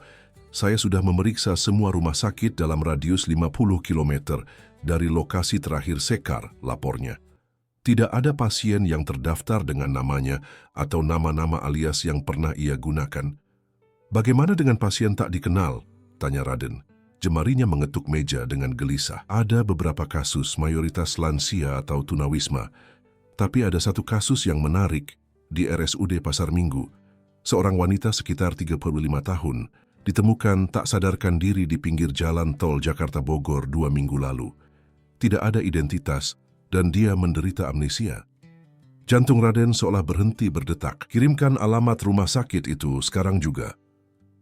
Saya sudah memeriksa semua rumah sakit dalam radius 50 km dari lokasi terakhir Sekar, lapornya. Tidak ada pasien yang terdaftar dengan namanya atau nama-nama alias yang pernah ia gunakan. Bagaimana dengan pasien tak dikenal? Tanya Raden. Jemarinya mengetuk meja dengan gelisah. Ada beberapa kasus, mayoritas lansia atau tunawisma. Tapi ada satu kasus yang menarik di RSUD Pasar Minggu. Seorang wanita sekitar 35 tahun ditemukan tak sadarkan diri di pinggir jalan tol Jakarta Bogor 2 minggu lalu. Tidak ada identitas dan dia menderita amnesia. Jantung Raden seolah berhenti berdetak. Kirimkan alamat rumah sakit itu sekarang juga.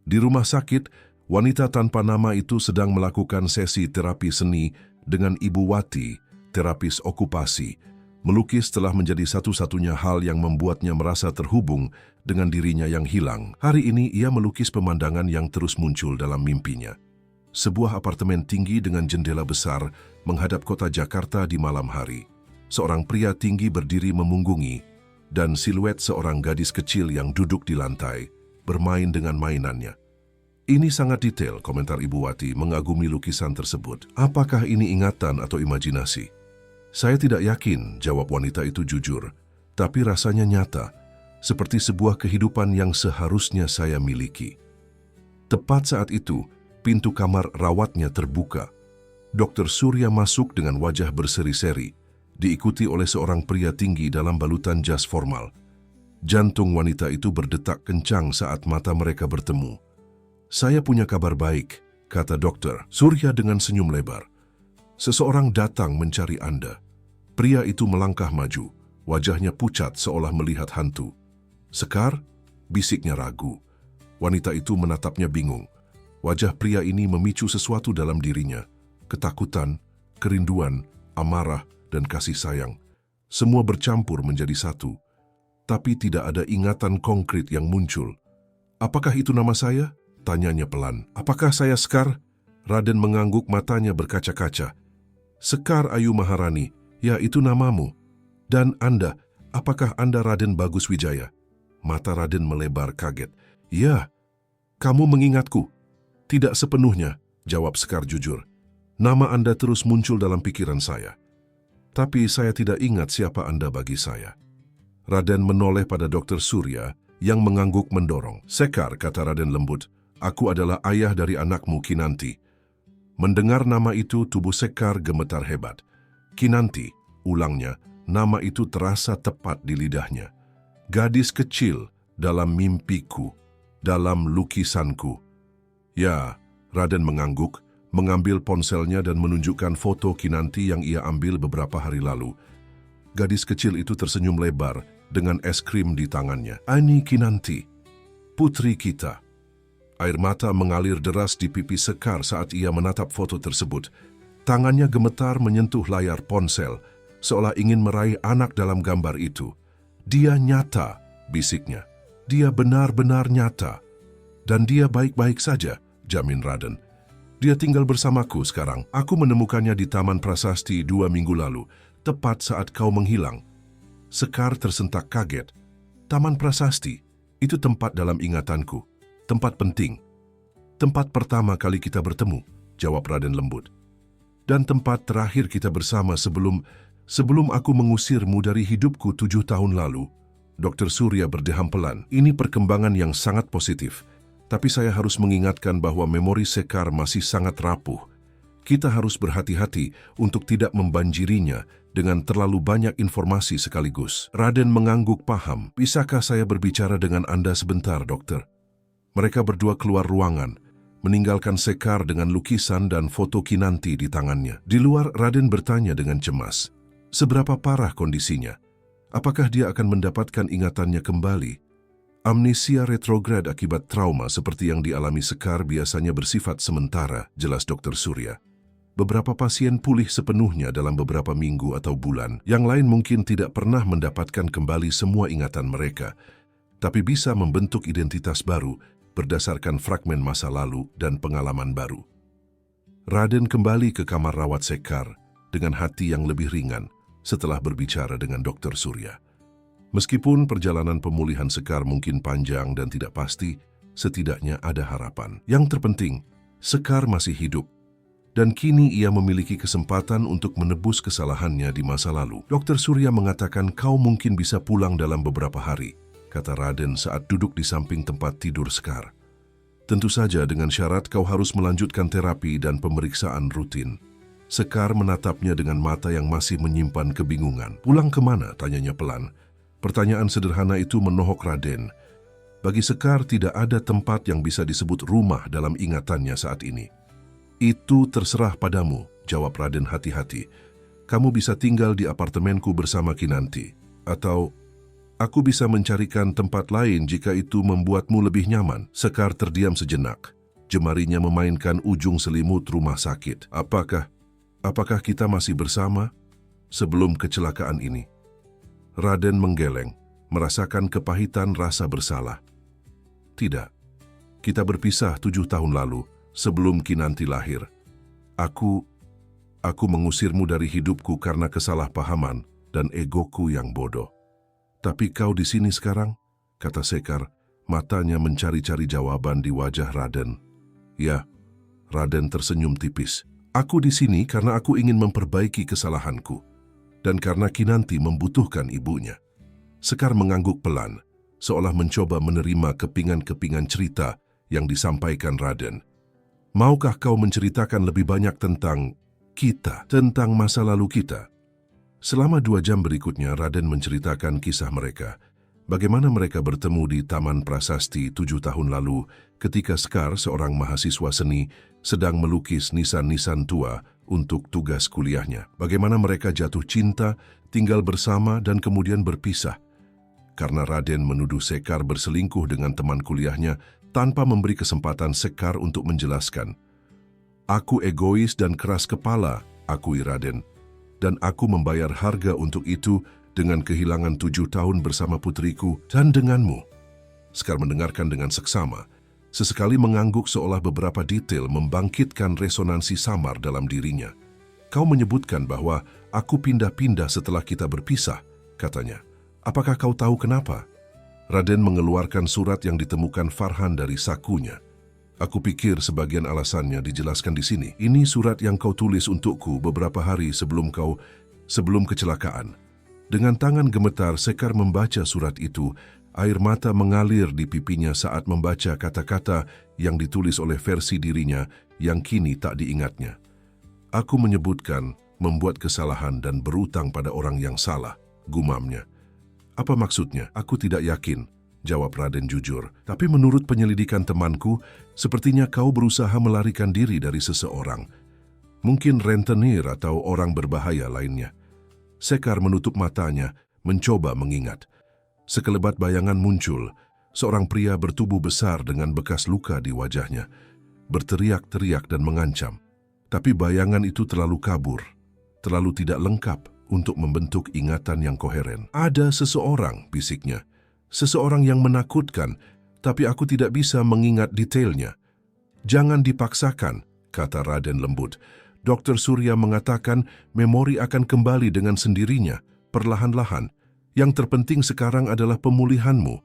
Di rumah sakit, wanita tanpa nama itu sedang melakukan sesi terapi seni dengan Ibu Wati, terapis okupasi. Melukis telah menjadi satu-satunya hal yang membuatnya merasa terhubung dengan dirinya yang hilang. Hari ini ia melukis pemandangan yang terus muncul dalam mimpinya. Sebuah apartemen tinggi dengan jendela besar menghadap kota Jakarta di malam hari. Seorang pria tinggi berdiri memunggungi, dan siluet seorang gadis kecil yang duduk di lantai, bermain dengan mainannya. Ini sangat detail, komentar Ibu Wati mengagumi lukisan tersebut. Apakah ini ingatan atau imajinasi? Saya tidak yakin, jawab wanita itu jujur. Tapi rasanya nyata, seperti sebuah kehidupan yang seharusnya saya miliki. Tepat saat itu, pintu kamar rawatnya terbuka. Dr. Surya masuk dengan wajah berseri-seri, diikuti oleh seorang pria tinggi dalam balutan jas formal. Jantung wanita itu berdetak kencang saat mata mereka bertemu. "Saya punya kabar baik," kata dokter Surya dengan senyum lebar. "Seseorang datang mencari Anda." Pria itu melangkah maju, wajahnya pucat seolah melihat hantu. "Sekar?" bisiknya ragu. Wanita itu menatapnya bingung. Wajah pria ini memicu sesuatu dalam dirinya. Ketakutan, kerinduan, amarah, dan kasih sayang. Semua bercampur menjadi satu. Tapi tidak ada ingatan konkret yang muncul. "Apakah itu nama saya?" tanyanya pelan. "Apakah saya Sekar?" Raden mengangguk, matanya berkaca-kaca. "Sekar Ayu Maharani, ya itu namamu. Dan Anda, apakah Anda Raden Bagus Wijaya?" Mata Raden melebar kaget. "Ya, kamu mengingatku." "Tidak sepenuhnya," jawab Sekar jujur. "Nama Anda terus muncul dalam pikiran saya. Tapi saya tidak ingat siapa Anda bagi saya." Raden menoleh pada Dr. Surya yang mengangguk mendorong. "Sekar," kata Raden lembut, "aku adalah ayah dari anakmu Kinanti." Mendengar nama itu, tubuh Sekar gemetar hebat. "Kinanti," ulangnya, nama itu terasa tepat di lidahnya. "Gadis kecil dalam mimpiku, dalam lukisanku." "Ya," Raden mengangguk, mengambil ponselnya dan menunjukkan foto Kinanti yang ia ambil beberapa hari lalu. Gadis kecil itu tersenyum lebar dengan es krim di tangannya. "Ani Kinanti, putri kita." Air mata mengalir deras di pipi Sekar saat ia menatap foto tersebut. Tangannya gemetar menyentuh layar ponsel, seolah ingin meraih anak dalam gambar itu. "Dia nyata," bisiknya. "Dia benar-benar nyata. Dan dia baik-baik saja," jamin Raden. "Dia tinggal bersamaku sekarang. Aku menemukannya di Taman Prasasti 2 minggu lalu, tepat saat kau menghilang." Sekar tersentak kaget. "Taman Prasasti, itu tempat dalam ingatanku. Tempat penting. Tempat pertama kali kita bertemu," jawab Raden lembut. "Dan tempat terakhir kita bersama sebelum aku mengusirmu dari hidupku 7 tahun lalu." Dr. Surya berdeham pelan. "Ini perkembangan yang sangat positif. Tapi saya harus mengingatkan bahwa memori Sekar masih sangat rapuh. Kita harus berhati-hati untuk tidak membanjirinya dengan terlalu banyak informasi sekaligus." Raden mengangguk paham. "Bisakah saya berbicara dengan Anda sebentar, dokter?" Mereka berdua keluar ruangan, meninggalkan Sekar dengan lukisan dan foto Kinanti di tangannya. Di luar, Raden bertanya dengan cemas, seberapa parah kondisinya? Apakah dia akan mendapatkan ingatannya kembali? Amnesia retrograd akibat trauma seperti yang dialami Sekar biasanya bersifat sementara, jelas Dr. Surya. Beberapa pasien pulih sepenuhnya dalam beberapa minggu atau bulan. Yang lain mungkin tidak pernah mendapatkan kembali semua ingatan mereka, tapi bisa membentuk identitas baru berdasarkan fragmen masa lalu dan pengalaman baru. Raden kembali ke kamar rawat Sekar dengan hati yang lebih ringan setelah berbicara dengan Dr. Surya. Meskipun perjalanan pemulihan Sekar mungkin panjang dan tidak pasti, setidaknya ada harapan. Yang terpenting, Sekar masih hidup, dan kini ia memiliki kesempatan untuk menebus kesalahannya di masa lalu. Dr. Surya mengatakan kau mungkin bisa pulang dalam beberapa hari, kata Raden saat duduk di samping tempat tidur Sekar. Tentu saja dengan syarat kau harus melanjutkan terapi dan pemeriksaan rutin. Sekar menatapnya dengan mata yang masih menyimpan kebingungan. Pulang kemana? Tanyanya pelan. Pertanyaan sederhana itu menohok Raden. Bagi Sekar tidak ada tempat yang bisa disebut rumah dalam ingatannya saat ini. Itu terserah padamu, jawab Raden hati-hati. Kamu bisa tinggal di apartemenku bersama Kinanti. Atau aku bisa mencarikan tempat lain jika itu membuatmu lebih nyaman. Sekar terdiam sejenak. Jemarinya memainkan ujung selimut rumah sakit. Apakah kita masih bersama sebelum kecelakaan ini? Raden menggeleng, merasakan kepahitan rasa bersalah. Tidak, kita berpisah 7 tahun lalu sebelum Kinanti lahir. Aku mengusirmu dari hidupku karena kesalahpahaman dan egoku yang bodoh. Tapi kau di sini sekarang, kata Sekar, matanya mencari-cari jawaban di wajah Raden. Ya, Raden tersenyum tipis. Aku di sini karena aku ingin memperbaiki kesalahanku. Dan karena Kinanti membutuhkan ibunya. Sekar mengangguk pelan, seolah mencoba menerima kepingan-kepingan cerita yang disampaikan Raden. Maukah kau menceritakan lebih banyak tentang kita, tentang masa lalu kita? Selama 2 jam berikutnya, Raden menceritakan kisah mereka. Bagaimana mereka bertemu di Taman Prasasti 7 tahun lalu ketika Sekar, seorang mahasiswa seni, sedang melukis nisan-nisan tua untuk tugas kuliahnya. Bagaimana mereka jatuh cinta, tinggal bersama dan kemudian berpisah. Karena Raden menuduh Sekar berselingkuh dengan teman kuliahnya tanpa memberi kesempatan Sekar untuk menjelaskan. Aku egois dan keras kepala, akui Raden. Dan aku membayar harga untuk itu dengan kehilangan 7 tahun bersama putriku dan denganmu. Sekar mendengarkan dengan seksama, sesekali mengangguk seolah beberapa detail membangkitkan resonansi samar dalam dirinya. Kau menyebutkan bahwa aku pindah-pindah setelah kita berpisah, katanya. Apakah kau tahu kenapa? Raden mengeluarkan surat yang ditemukan Farhan dari sakunya. Aku pikir sebagian alasannya dijelaskan di sini. Ini surat yang kau tulis untukku beberapa hari sebelum kecelakaan. Dengan tangan gemetar, Sekar membaca surat itu. Air mata mengalir di pipinya saat membaca kata-kata yang ditulis oleh versi dirinya yang kini tak diingatnya. Aku menyebutkan, membuat kesalahan dan berutang pada orang yang salah, gumamnya. Apa maksudnya? Aku tidak yakin, jawab Raden jujur. Tapi menurut penyelidikan temanku, sepertinya kau berusaha melarikan diri dari seseorang. Mungkin rentenir atau orang berbahaya lainnya. Sekar menutup matanya, mencoba mengingat. Sekelebat bayangan muncul, seorang pria bertubuh besar dengan bekas luka di wajahnya, berteriak-teriak dan mengancam. Tapi bayangan itu terlalu kabur, terlalu tidak lengkap untuk membentuk ingatan yang koheren. Ada seseorang, bisiknya. Seseorang yang menakutkan, tapi aku tidak bisa mengingat detailnya. Jangan dipaksakan, kata Raden lembut. Dr. Surya mengatakan memori akan kembali dengan sendirinya, perlahan-lahan. Yang terpenting sekarang adalah pemulihanmu.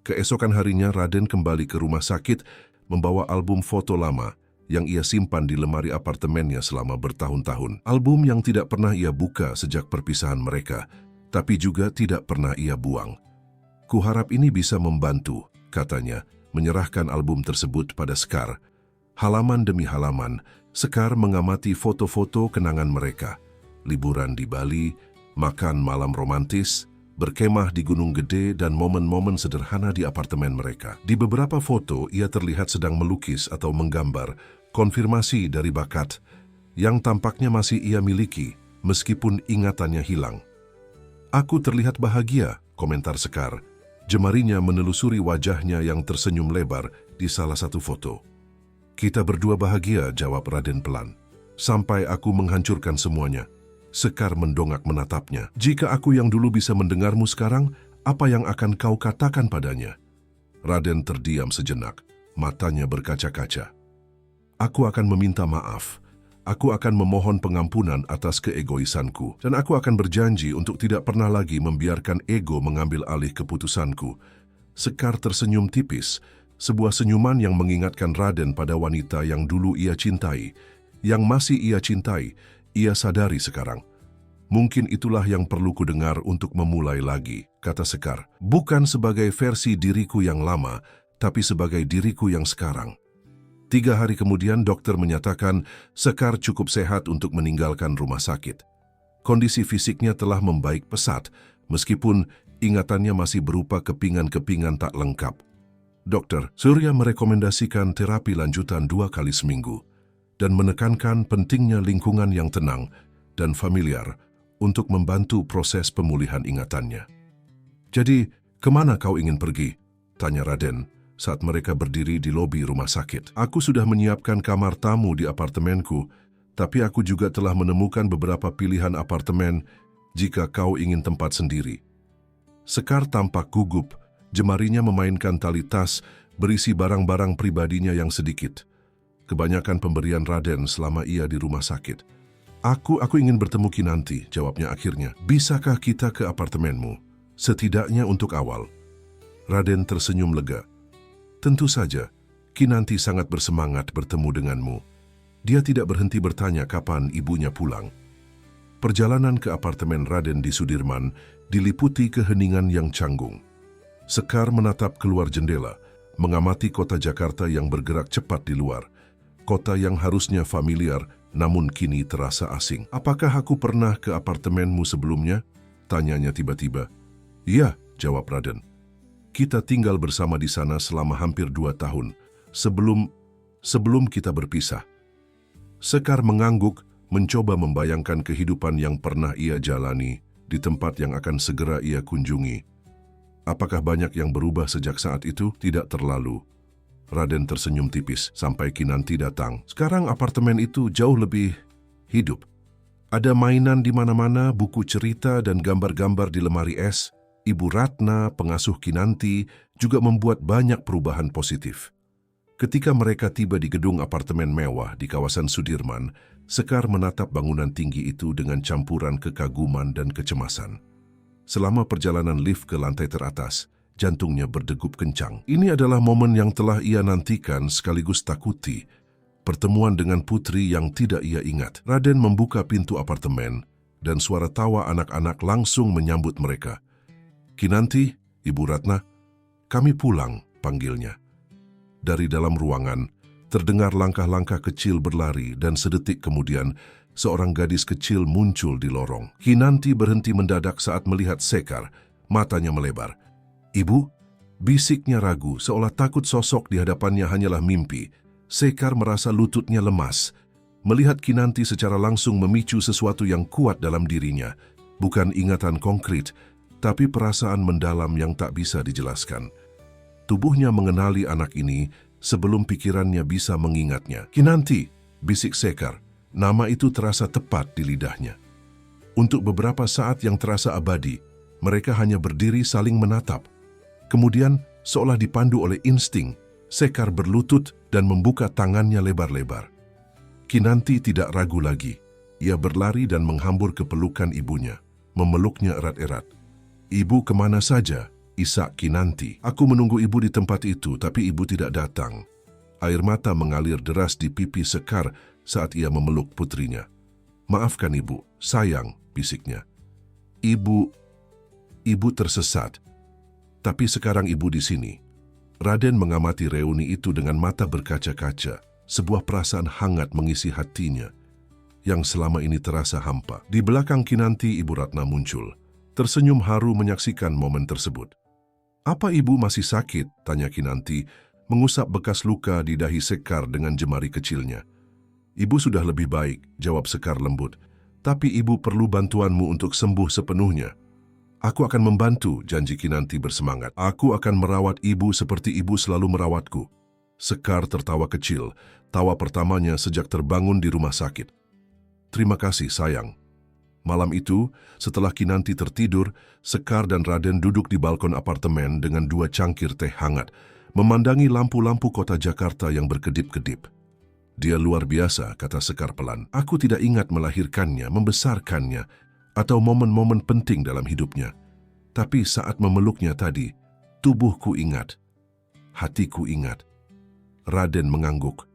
Keesokan harinya Raden kembali ke rumah sakit, membawa album foto lama yang ia simpan di lemari apartemennya selama bertahun-tahun. Album yang tidak pernah ia buka sejak perpisahan mereka, tapi juga tidak pernah ia buang. Kuharap ini bisa membantu, katanya, menyerahkan album tersebut pada Sekar. Halaman demi halaman, Sekar mengamati foto-foto kenangan mereka. Liburan di Bali, makan malam romantis, berkemah di Gunung Gede dan momen-momen sederhana di apartemen mereka. Di beberapa foto, ia terlihat sedang melukis atau menggambar, konfirmasi dari bakat yang tampaknya masih ia miliki meskipun ingatannya hilang. Aku terlihat bahagia, komentar Sekar. Jemarinya menelusuri wajahnya yang tersenyum lebar di salah satu foto. Kita berdua bahagia, jawab Raden pelan. Sampai aku menghancurkan semuanya. Sekar mendongak menatapnya. Jika aku yang dulu bisa mendengarmu sekarang, apa yang akan kau katakan padanya? Raden terdiam sejenak, matanya berkaca-kaca. Aku akan meminta maaf. Aku akan memohon pengampunan atas keegoisanku. Dan aku akan berjanji untuk tidak pernah lagi membiarkan ego mengambil alih keputusanku. Sekar tersenyum tipis, sebuah senyuman yang mengingatkan Raden pada wanita yang dulu ia cintai, yang masih ia cintai, ia sadari sekarang. Mungkin itulah yang perlu kudengar untuk memulai lagi, kata Sekar. Bukan sebagai versi diriku yang lama, tapi sebagai diriku yang sekarang. 3 hari kemudian dokter menyatakan Sekar cukup sehat untuk meninggalkan rumah sakit. Kondisi fisiknya telah membaik pesat, meskipun ingatannya masih berupa kepingan-kepingan tak lengkap. Dokter Surya merekomendasikan terapi lanjutan 2 kali seminggu dan menekankan pentingnya lingkungan yang tenang dan familiar untuk membantu proses pemulihan ingatannya. Jadi, kemana kau ingin pergi? Tanya Raden saat mereka berdiri di lobi rumah sakit. Aku sudah menyiapkan kamar tamu di apartemenku, tapi aku juga telah menemukan beberapa pilihan apartemen jika kau ingin tempat sendiri. Sekar tampak gugup, jemarinya memainkan tali tas berisi barang-barang pribadinya yang sedikit. Kebanyakan pemberian Raden selama ia di rumah sakit. Aku ingin bertemu Kinanti, jawabnya akhirnya. Bisakah kita ke apartemenmu? Setidaknya untuk awal. Raden tersenyum lega. Tentu saja, Kinanti sangat bersemangat bertemu denganmu. Dia tidak berhenti bertanya kapan ibunya pulang. Perjalanan ke apartemen Raden di Sudirman diliputi keheningan yang canggung. Sekar menatap keluar jendela, mengamati kota Jakarta yang bergerak cepat di luar. Kota yang harusnya familiar, namun kini terasa asing. "Apakah aku pernah ke apartemenmu sebelumnya?" tanyanya tiba-tiba. "Iya," jawab Raden. "Kita tinggal bersama di sana selama hampir 2 tahun, sebelum kita berpisah." Sekar mengangguk, mencoba membayangkan kehidupan yang pernah ia jalani di tempat yang akan segera ia kunjungi. Apakah banyak yang berubah sejak saat itu? Tidak terlalu. Raden tersenyum tipis sampai Kinanti datang. Sekarang apartemen itu jauh lebih hidup. Ada mainan di mana-mana, buku cerita dan gambar-gambar di lemari es. Ibu Ratna, pengasuh Kinanti, juga membuat banyak perubahan positif. Ketika mereka tiba di gedung apartemen mewah di kawasan Sudirman, Sekar menatap bangunan tinggi itu dengan campuran kekaguman dan kecemasan. Selama perjalanan lift ke lantai teratas, jantungnya berdegup kencang. Ini adalah momen yang telah ia nantikan sekaligus takuti. Pertemuan dengan putri yang tidak ia ingat. Raden membuka pintu apartemen dan suara tawa anak-anak langsung menyambut mereka. "Kinanti, Ibu Ratna, kami pulang," panggilnya. Dari dalam ruangan, terdengar langkah-langkah kecil berlari dan sedetik kemudian, seorang gadis kecil muncul di lorong. Kinanti berhenti mendadak saat melihat Sekar, matanya melebar. "Ibu?" bisiknya ragu, seolah takut sosok di hadapannya hanyalah mimpi. Sekar merasa lututnya lemas. Melihat Kinanti secara langsung memicu sesuatu yang kuat dalam dirinya. Bukan ingatan konkret, tapi perasaan mendalam yang tak bisa dijelaskan. Tubuhnya mengenali anak ini sebelum pikirannya bisa mengingatnya. "Kinanti," bisik Sekar. Nama itu terasa tepat di lidahnya. Untuk beberapa saat yang terasa abadi, mereka hanya berdiri saling menatap. Kemudian, seolah dipandu oleh insting, Sekar berlutut dan membuka tangannya lebar-lebar. Kinanti tidak ragu lagi. Ia berlari dan menghambur ke pelukan ibunya, memeluknya erat-erat. "Ibu kemana saja?" isak Kinanti. "Aku menunggu ibu di tempat itu, tapi ibu tidak datang." Air mata mengalir deras di pipi Sekar saat ia memeluk putrinya. "Maafkan ibu, sayang," bisiknya. Ibu tersesat. Tapi sekarang ibu di sini." Raden mengamati reuni itu dengan mata berkaca-kaca. Sebuah perasaan hangat mengisi hatinya, yang selama ini terasa hampa. Di belakang Kinanti, Ibu Ratna muncul. Tersenyum haru menyaksikan momen tersebut. "Apa ibu masih sakit?" tanya Kinanti, mengusap bekas luka di dahi Sekar dengan jemari kecilnya. "Ibu sudah lebih baik," jawab Sekar lembut. "Tapi ibu perlu bantuanmu untuk sembuh sepenuhnya." "Aku akan membantu," janji Kinanti bersemangat. "Aku akan merawat ibu seperti ibu selalu merawatku." Sekar tertawa kecil, tawa pertamanya sejak terbangun di rumah sakit. "Terima kasih, sayang." Malam itu, setelah Kinanti tertidur, Sekar dan Raden duduk di balkon apartemen dengan 2 cangkir teh hangat, memandangi lampu-lampu kota Jakarta yang berkedip-kedip. "Dia luar biasa," kata Sekar pelan. "Aku tidak ingat melahirkannya, membesarkannya, atau momen-momen penting dalam hidupnya. Tapi saat memeluknya tadi, tubuhku ingat, hatiku ingat." Raden mengangguk.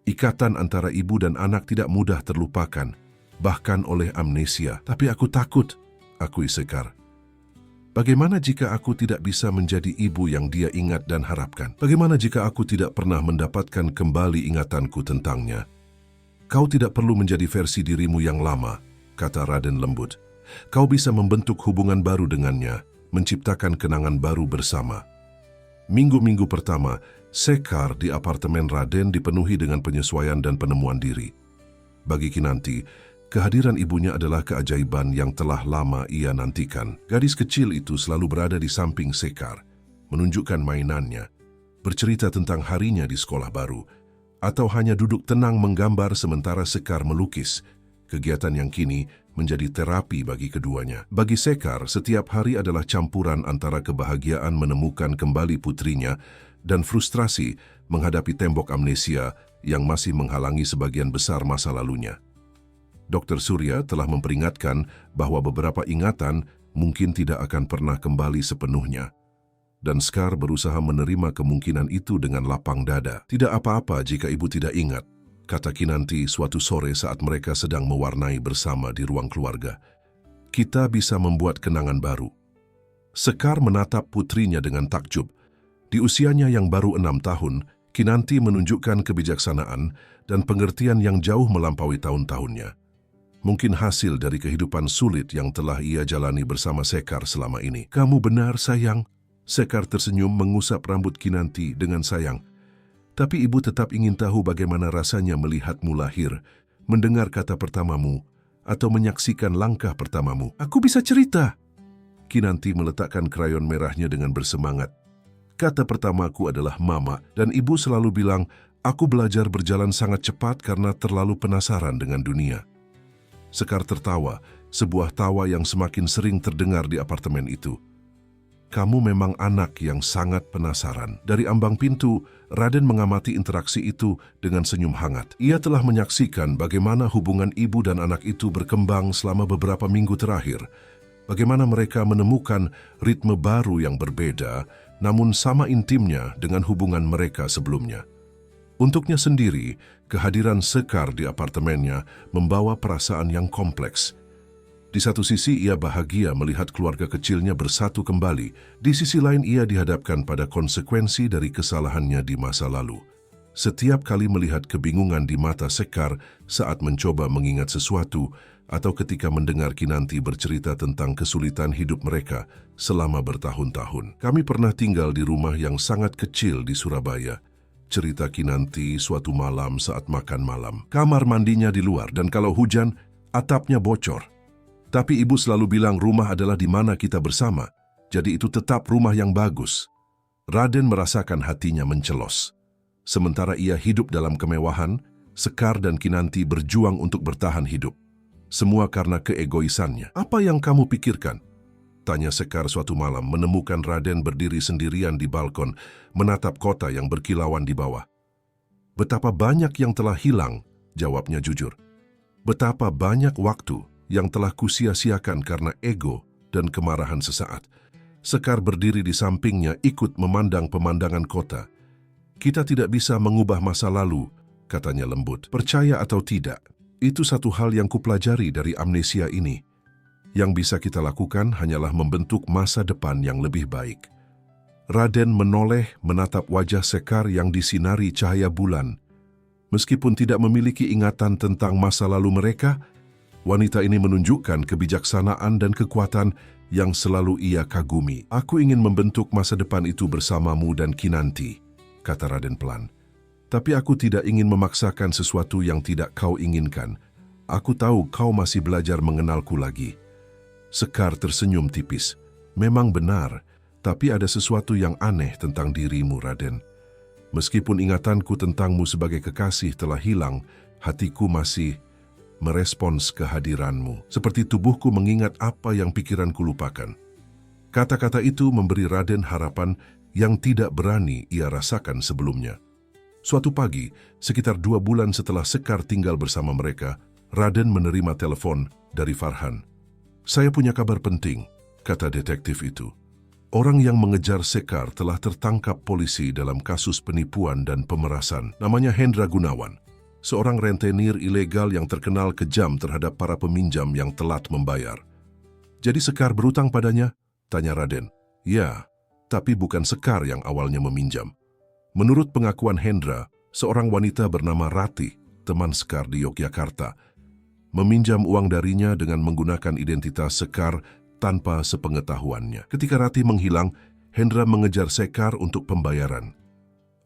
Ikatan antara ibu dan anak tidak mudah terlupakan, bahkan oleh amnesia. "Tapi aku takut," akui Sekar. "Bagaimana jika aku tidak bisa menjadi ibu yang dia ingat dan harapkan? Bagaimana jika aku tidak pernah mendapatkan kembali ingatanku tentangnya?" "Kau tidak perlu menjadi versi dirimu yang lama," kata Raden lembut. "Kau bisa membentuk hubungan baru dengannya, menciptakan kenangan baru bersama." Minggu-minggu pertama, Sekar di apartemen Raden dipenuhi dengan penyesuaian dan penemuan diri. Bagi Kinanti, kehadiran ibunya adalah keajaiban yang telah lama ia nantikan. Gadis kecil itu selalu berada di samping Sekar, menunjukkan mainannya, bercerita tentang harinya di sekolah baru, atau hanya duduk tenang menggambar sementara Sekar melukis, kegiatan yang kini menjadi terapi bagi keduanya. Bagi Sekar, setiap hari adalah campuran antara kebahagiaan menemukan kembali putrinya dan frustrasi menghadapi tembok amnesia yang masih menghalangi sebagian besar masa lalunya. Dr. Surya telah memperingatkan bahwa beberapa ingatan mungkin tidak akan pernah kembali sepenuhnya. dan Sekar berusaha menerima kemungkinan itu dengan lapang dada. "Tidak apa-apa jika ibu tidak ingat," kata Kinanti suatu sore saat mereka sedang mewarnai bersama di ruang keluarga. "Kita bisa membuat kenangan baru." Sekar menatap putrinya dengan takjub. Di usianya yang baru 6 tahun, Kinanti menunjukkan kebijaksanaan dan pengertian yang jauh melampaui tahun-tahunnya. Mungkin hasil dari kehidupan sulit yang telah ia jalani bersama Sekar selama ini. "Kamu benar, sayang." Sekar tersenyum mengusap rambut Kinanti dengan sayang. "Tapi ibu tetap ingin tahu bagaimana rasanya melihatmu lahir, mendengar kata pertamamu, atau menyaksikan langkah pertamamu." "Aku bisa cerita." Kinanti meletakkan krayon merahnya dengan bersemangat. "Kata pertamaku adalah mama, dan ibu selalu bilang, aku belajar berjalan sangat cepat karena terlalu penasaran dengan dunia." Sekar tertawa, sebuah tawa yang semakin sering terdengar di apartemen itu. "Kamu memang anak yang sangat penasaran." Dari ambang pintu, Raden mengamati interaksi itu dengan senyum hangat. Ia telah menyaksikan bagaimana hubungan ibu dan anak itu berkembang selama beberapa minggu terakhir. Bagaimana mereka menemukan ritme baru yang berbeda, namun sama intimnya dengan hubungan mereka sebelumnya. Untuknya sendiri, kehadiran Sekar di apartemennya membawa perasaan yang kompleks. Di satu sisi ia bahagia melihat keluarga kecilnya bersatu kembali, di sisi lain ia dihadapkan pada konsekuensi dari kesalahannya di masa lalu. Setiap kali melihat kebingungan di mata Sekar saat mencoba mengingat sesuatu, atau ketika mendengar Kinanti bercerita tentang kesulitan hidup mereka selama bertahun-tahun. "Kami pernah tinggal di rumah yang sangat kecil di Surabaya," cerita Kinanti suatu malam saat makan malam. "Kamar mandinya di luar dan kalau hujan, atapnya bocor. Tapi ibu selalu bilang rumah adalah di mana kita bersama, jadi itu tetap rumah yang bagus." Raden merasakan hatinya mencelos. Sementara ia hidup dalam kemewahan, Sekar dan Kinanti berjuang untuk bertahan hidup. Semua karena keegoisannya. "Apa yang kamu pikirkan?" tanya Sekar suatu malam menemukan Raden berdiri sendirian di balkon, menatap kota yang berkilauan di bawah. "Betapa banyak yang telah hilang," jawabnya jujur. "Betapa banyak waktu yang telah kusia-siakan karena ego dan kemarahan sesaat." Sekar berdiri di sampingnya ikut memandang pemandangan kota. "Kita tidak bisa mengubah masa lalu," katanya lembut. "Percaya atau tidak, itu satu hal yang kupelajari dari amnesia ini. Yang bisa kita lakukan hanyalah membentuk masa depan yang lebih baik." Raden menoleh menatap wajah Sekar yang disinari cahaya bulan. Meskipun tidak memiliki ingatan tentang masa lalu mereka, wanita ini menunjukkan kebijaksanaan dan kekuatan yang selalu ia kagumi. "Aku ingin membentuk masa depan itu bersamamu dan Kinanti," kata Raden pelan. "Tapi aku tidak ingin memaksakan sesuatu yang tidak kau inginkan. Aku tahu kau masih belajar mengenalku lagi." Sekar tersenyum tipis. "Memang benar, tapi ada sesuatu yang aneh tentang dirimu, Raden. Meskipun ingatanku tentangmu sebagai kekasih telah hilang, hatiku masih merespons kehadiranmu. Seperti tubuhku mengingat apa yang pikiranku lupakan." Kata-kata itu memberi Raden harapan yang tidak berani ia rasakan sebelumnya. Suatu pagi, sekitar 2 bulan setelah Sekar tinggal bersama mereka, Raden menerima telepon dari Farhan. "Saya punya kabar penting," kata detektif itu. "Orang yang mengejar Sekar telah tertangkap polisi dalam kasus penipuan dan pemerasan. Namanya Hendra Gunawan, seorang rentenir ilegal yang terkenal kejam terhadap para peminjam yang telat membayar." "Jadi Sekar berutang padanya?" tanya Raden. "Ya, tapi bukan Sekar yang awalnya meminjam. Menurut pengakuan Hendra, seorang wanita bernama Rati, teman Sekar di Yogyakarta, meminjam uang darinya dengan menggunakan identitas Sekar tanpa sepengetahuannya. Ketika Rati menghilang, Hendra mengejar Sekar untuk pembayaran."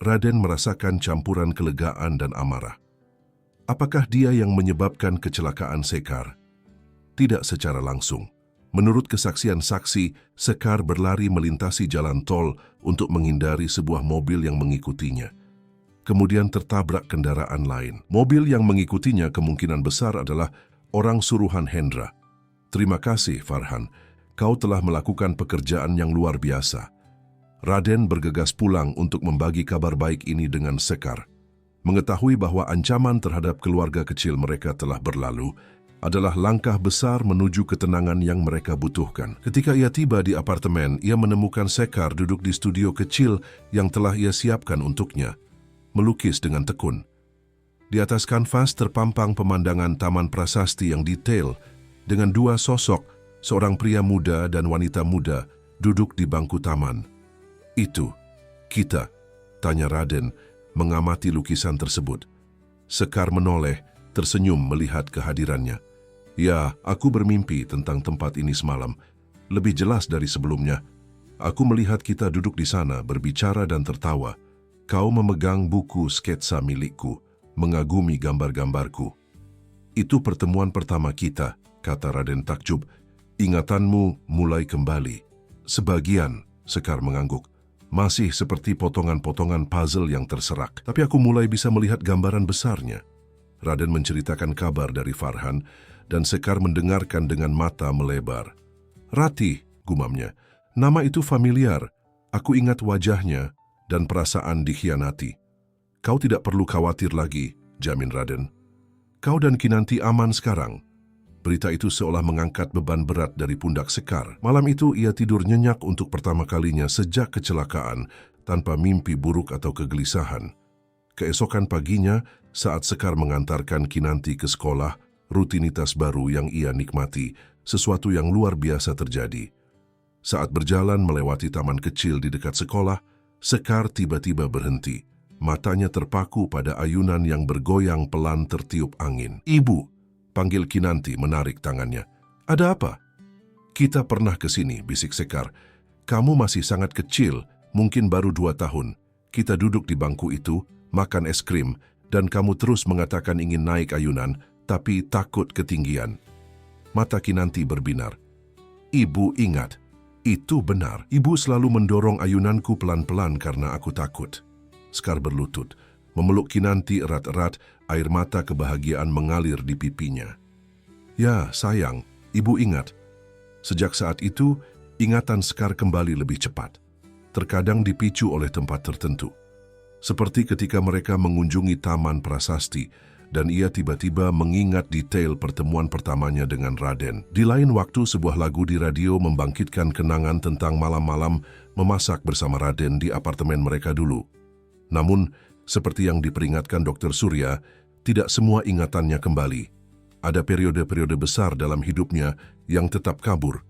Raden merasakan campuran kelegaan dan amarah. Apakah dia yang menyebabkan kecelakaan Sekar? Tidak secara langsung. Menurut kesaksian saksi, Sekar berlari melintasi jalan tol untuk menghindari sebuah mobil yang mengikutinya. Kemudian tertabrak kendaraan lain. Mobil yang mengikutinya kemungkinan besar adalah orang suruhan Hendra. "Terima kasih, Farhan. Kau telah melakukan pekerjaan yang luar biasa." Raden bergegas pulang untuk membagi kabar baik ini dengan Sekar. Mengetahui bahwa ancaman terhadap keluarga kecil mereka telah berlalu, adalah langkah besar menuju ketenangan yang mereka butuhkan. Ketika ia tiba di apartemen, ia menemukan Sekar duduk di studio kecil yang telah ia siapkan untuknya, melukis dengan tekun. Di atas kanvas terpampang pemandangan taman prasasti yang detail dengan dua sosok, seorang pria muda dan wanita muda duduk di bangku taman. "Itu kita?" tanya Raden, mengamati lukisan tersebut. Sekar menoleh, tersenyum melihat kehadirannya. "Ya, aku bermimpi tentang tempat ini semalam. Lebih jelas dari sebelumnya. Aku melihat kita duduk di sana, berbicara dan tertawa. Kau memegang buku sketsa milikku, mengagumi gambar-gambarku." "Itu pertemuan pertama kita," kata Raden takjub. "Ingatanmu mulai kembali." "Sebagian," Sekar mengangguk. "Masih seperti potongan-potongan puzzle yang terserak. Tapi aku mulai bisa melihat gambaran besarnya." Raden menceritakan kabar dari Farhan, dan Sekar mendengarkan dengan mata melebar. "Ratih," gumamnya. "Nama itu familiar. Aku ingat wajahnya dan perasaan dikhianati." "Kau tidak perlu khawatir lagi," jamin Raden. "Kau dan Kinanti aman sekarang." Berita itu seolah mengangkat beban berat dari pundak Sekar. Malam itu ia tidur nyenyak untuk pertama kalinya sejak kecelakaan, tanpa mimpi buruk atau kegelisahan. Keesokan paginya, saat Sekar mengantarkan Kinanti ke sekolah, rutinitas baru yang ia nikmati, sesuatu yang luar biasa terjadi. Saat berjalan melewati taman kecil di dekat sekolah, Sekar tiba-tiba berhenti. Matanya terpaku pada ayunan yang bergoyang pelan tertiup angin. "Ibu!" panggil Kinanti menarik tangannya. "Ada apa?" "Kita pernah ke sini," bisik Sekar. "Kamu masih sangat kecil, mungkin baru 2 tahun. Kita duduk di bangku itu, makan es krim, dan kamu terus mengatakan ingin naik ayunan, tapi takut ketinggian." Mata Kinanti berbinar. "Ibu ingat, itu benar. Ibu selalu mendorong ayunanku pelan-pelan karena aku takut." Sekar berlutut, memeluk Kinanti erat-erat, air mata kebahagiaan mengalir di pipinya. "Ya, sayang, ibu ingat." Sejak saat itu, ingatan Sekar kembali lebih cepat. Terkadang dipicu oleh tempat tertentu. Seperti ketika mereka mengunjungi taman prasasti, dan ia tiba-tiba mengingat detail pertemuan pertamanya dengan Raden. Di lain waktu, sebuah lagu di radio membangkitkan kenangan tentang malam-malam memasak bersama Raden di apartemen mereka dulu. Namun, seperti yang diperingatkan Dr. Surya, tidak semua ingatannya kembali. Ada periode-periode besar dalam hidupnya yang tetap kabur,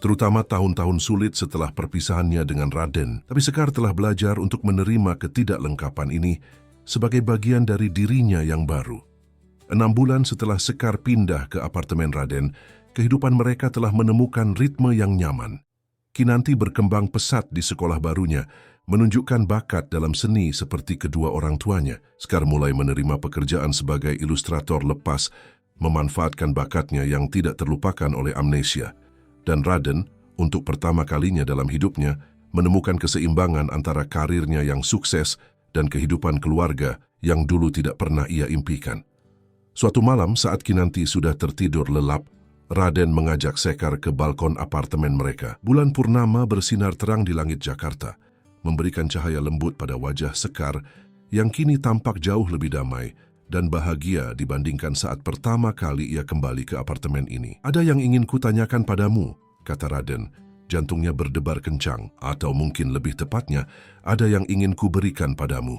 terutama tahun-tahun sulit setelah perpisahannya dengan Raden. Tapi Sekar telah belajar untuk menerima ketidaklengkapan ini sebagai bagian dari dirinya yang baru. 6 bulan setelah Sekar pindah ke apartemen Raden, kehidupan mereka telah menemukan ritme yang nyaman. Kinanti berkembang pesat di sekolah barunya, menunjukkan bakat dalam seni seperti kedua orang tuanya. Sekar mulai menerima pekerjaan sebagai ilustrator lepas, memanfaatkan bakatnya yang tidak terlupakan oleh amnesia. Dan Raden, untuk pertama kalinya dalam hidupnya, menemukan keseimbangan antara karirnya yang sukses dan kehidupan keluarga yang dulu tidak pernah ia impikan. Suatu malam saat Kinanti sudah tertidur lelap, Raden mengajak Sekar ke balkon apartemen mereka. Bulan purnama bersinar terang di langit Jakarta, memberikan cahaya lembut pada wajah Sekar yang kini tampak jauh lebih damai dan bahagia dibandingkan saat pertama kali ia kembali ke apartemen ini. "Ada yang ingin kutanyakan padamu," kata Raden. Jantungnya berdebar kencang, atau mungkin lebih tepatnya, ada yang ingin kuberikan padamu.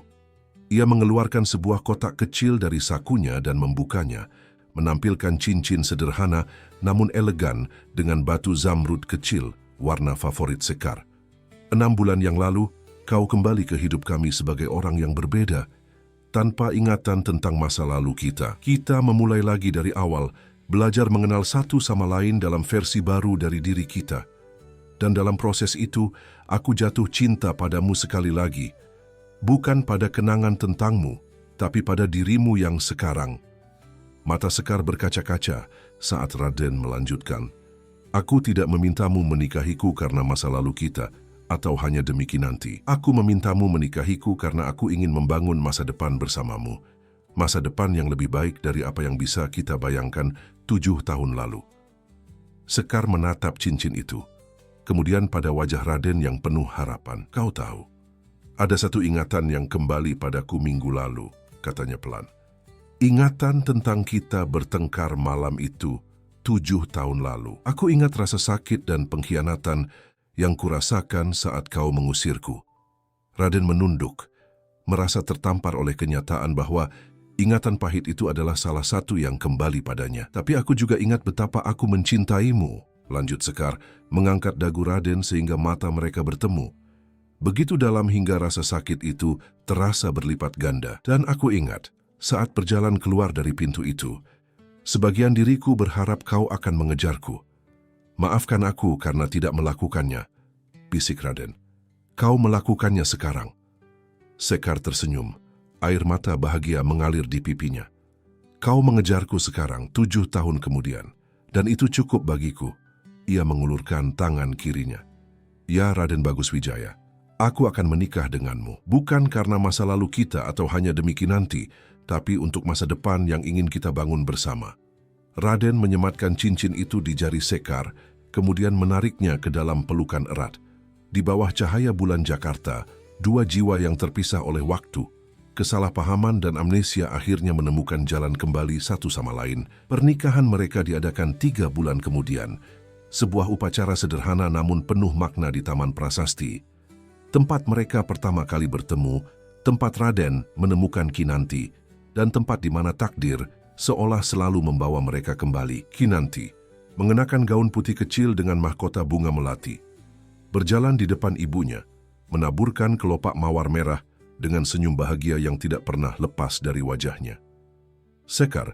Ia mengeluarkan sebuah kotak kecil dari sakunya dan membukanya, menampilkan cincin sederhana namun elegan dengan batu zamrud kecil, warna favorit Sekar. 6 bulan yang lalu, kau kembali ke hidup kami sebagai orang yang berbeda, tanpa ingatan tentang masa lalu kita. Kita memulai lagi dari awal, belajar mengenal satu sama lain dalam versi baru dari diri kita. Dan dalam proses itu, aku jatuh cinta padamu sekali lagi. Bukan pada kenangan tentangmu, tapi pada dirimu yang sekarang. Mata Sekar berkaca-kaca saat Raden melanjutkan. Aku tidak memintamu menikahiku karena masa lalu kita, atau hanya demi Kinanti. Aku memintamu menikahiku karena aku ingin membangun masa depan bersamamu. Masa depan yang lebih baik dari apa yang bisa kita bayangkan 7 tahun lalu. Sekar menatap cincin itu. Kemudian pada wajah Raden yang penuh harapan. Kau tahu, ada satu ingatan yang kembali padaku minggu lalu, katanya pelan. Ingatan tentang kita bertengkar malam itu 7 tahun lalu. Aku ingat rasa sakit dan pengkhianatan yang kurasakan saat kau mengusirku. Raden menunduk, merasa tertampar oleh kenyataan bahwa ingatan pahit itu adalah salah satu yang kembali padanya. Tapi aku juga ingat betapa aku mencintaimu, lanjut Sekar, mengangkat dagu Raden sehingga mata mereka bertemu. Begitu dalam hingga rasa sakit itu terasa berlipat ganda. Dan aku ingat, saat berjalan keluar dari pintu itu, sebagian diriku berharap kau akan mengejarku. Maafkan aku karena tidak melakukannya, bisik Raden. Kau melakukannya sekarang. Sekar tersenyum, air mata bahagia mengalir di pipinya. Kau mengejarku sekarang 7 tahun kemudian, dan itu cukup bagiku. Ia mengulurkan tangan kirinya. Ya Raden Bagus Wijaya, aku akan menikah denganmu, bukan karena masa lalu kita atau hanya demi Kinanti, tapi untuk masa depan yang ingin kita bangun bersama. Raden menyematkan cincin itu di jari Sekar, kemudian menariknya ke dalam pelukan erat. Di bawah cahaya bulan Jakarta, dua jiwa yang terpisah oleh waktu, kesalahpahaman dan amnesia akhirnya menemukan jalan kembali satu sama lain. Pernikahan mereka diadakan 3 bulan kemudian. Sebuah upacara sederhana namun penuh makna di Taman Prasasti. Tempat mereka pertama kali bertemu, tempat Raden menemukan Kinanti, dan tempat di mana takdir seolah selalu membawa mereka kembali. Kinanti mengenakan gaun putih kecil dengan mahkota bunga melati, berjalan di depan ibunya, menaburkan kelopak mawar merah dengan senyum bahagia yang tidak pernah lepas dari wajahnya. Sekar,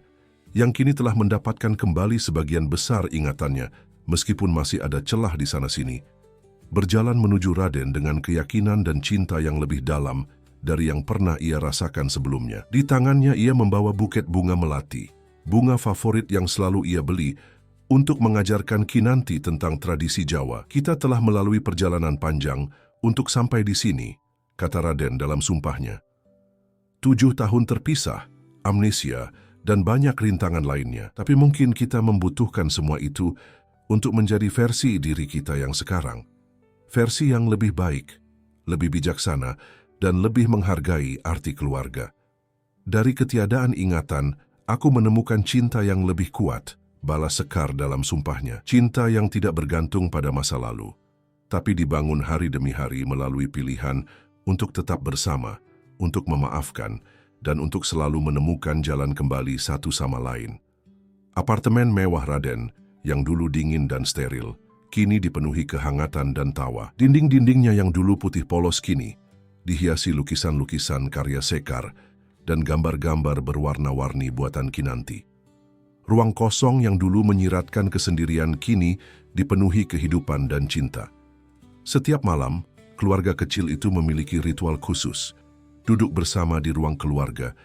yang kini telah mendapatkan kembali sebagian besar ingatannya, meskipun masih ada celah di sana-sini, berjalan menuju Raden dengan keyakinan dan cinta yang lebih dalam dari yang pernah ia rasakan sebelumnya. Di tangannya ia membawa buket bunga melati, bunga favorit yang selalu ia beli untuk mengajarkan Kinanti tentang tradisi Jawa. Kita telah melalui perjalanan panjang untuk sampai di sini, kata Raden dalam sumpahnya. 7 tahun terpisah, amnesia, dan banyak rintangan lainnya. Tapi mungkin kita membutuhkan semua itu untuk menjadi versi diri kita yang sekarang. Versi yang lebih baik, lebih bijaksana, dan lebih menghargai arti keluarga. Dari ketiadaan ingatan, aku menemukan cinta yang lebih kuat, balas Sekar dalam sumpahnya. Cinta yang tidak bergantung pada masa lalu, tapi dibangun hari demi hari melalui pilihan untuk tetap bersama, untuk memaafkan, dan untuk selalu menemukan jalan kembali satu sama lain. Apartemen mewah Raden, yang dulu dingin dan steril, kini dipenuhi kehangatan dan tawa. Dinding-dindingnya yang dulu putih polos kini dihiasi lukisan-lukisan karya Sekar dan gambar-gambar berwarna-warni buatan Kinanti. Ruang kosong yang dulu menyiratkan kesendirian kini dipenuhi kehidupan dan cinta. Setiap malam, keluarga kecil itu memiliki ritual khusus. Duduk bersama di ruang keluarga,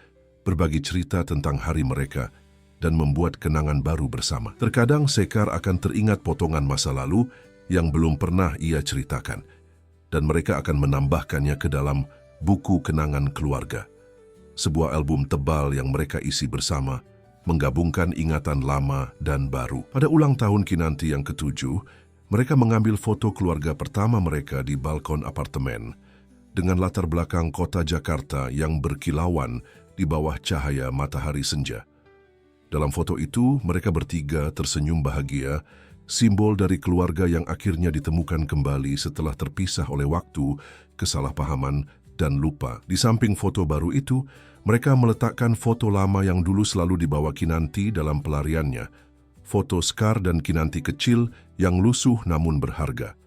berbagi cerita tentang hari mereka, dan membuat kenangan baru bersama. Terkadang Sekar akan teringat potongan masa lalu yang belum pernah ia ceritakan, dan mereka akan menambahkannya ke dalam buku kenangan keluarga. Sebuah album tebal yang mereka isi bersama, menggabungkan ingatan lama dan baru. Pada ulang tahun Kinanti yang ke-7, mereka mengambil foto keluarga pertama mereka di balkon apartemen, dengan latar belakang kota Jakarta yang berkilauan di bawah cahaya matahari senja. Dalam foto itu, mereka bertiga tersenyum bahagia, simbol dari keluarga yang akhirnya ditemukan kembali setelah terpisah oleh waktu, kesalahpahaman, dan lupa. Di samping foto baru itu, mereka meletakkan foto lama yang dulu selalu dibawa Kinanti dalam pelariannya. Foto Sekar dan Kinanti kecil yang lusuh namun berharga.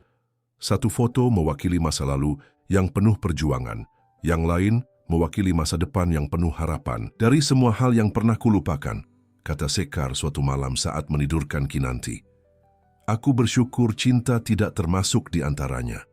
Satu foto mewakili masa lalu yang penuh perjuangan, yang lain mewakili masa depan yang penuh harapan. Dari semua hal yang pernah kulupakan, kata Sekar suatu malam saat menidurkan Kinanti, aku bersyukur cinta tidak termasuk di antaranya.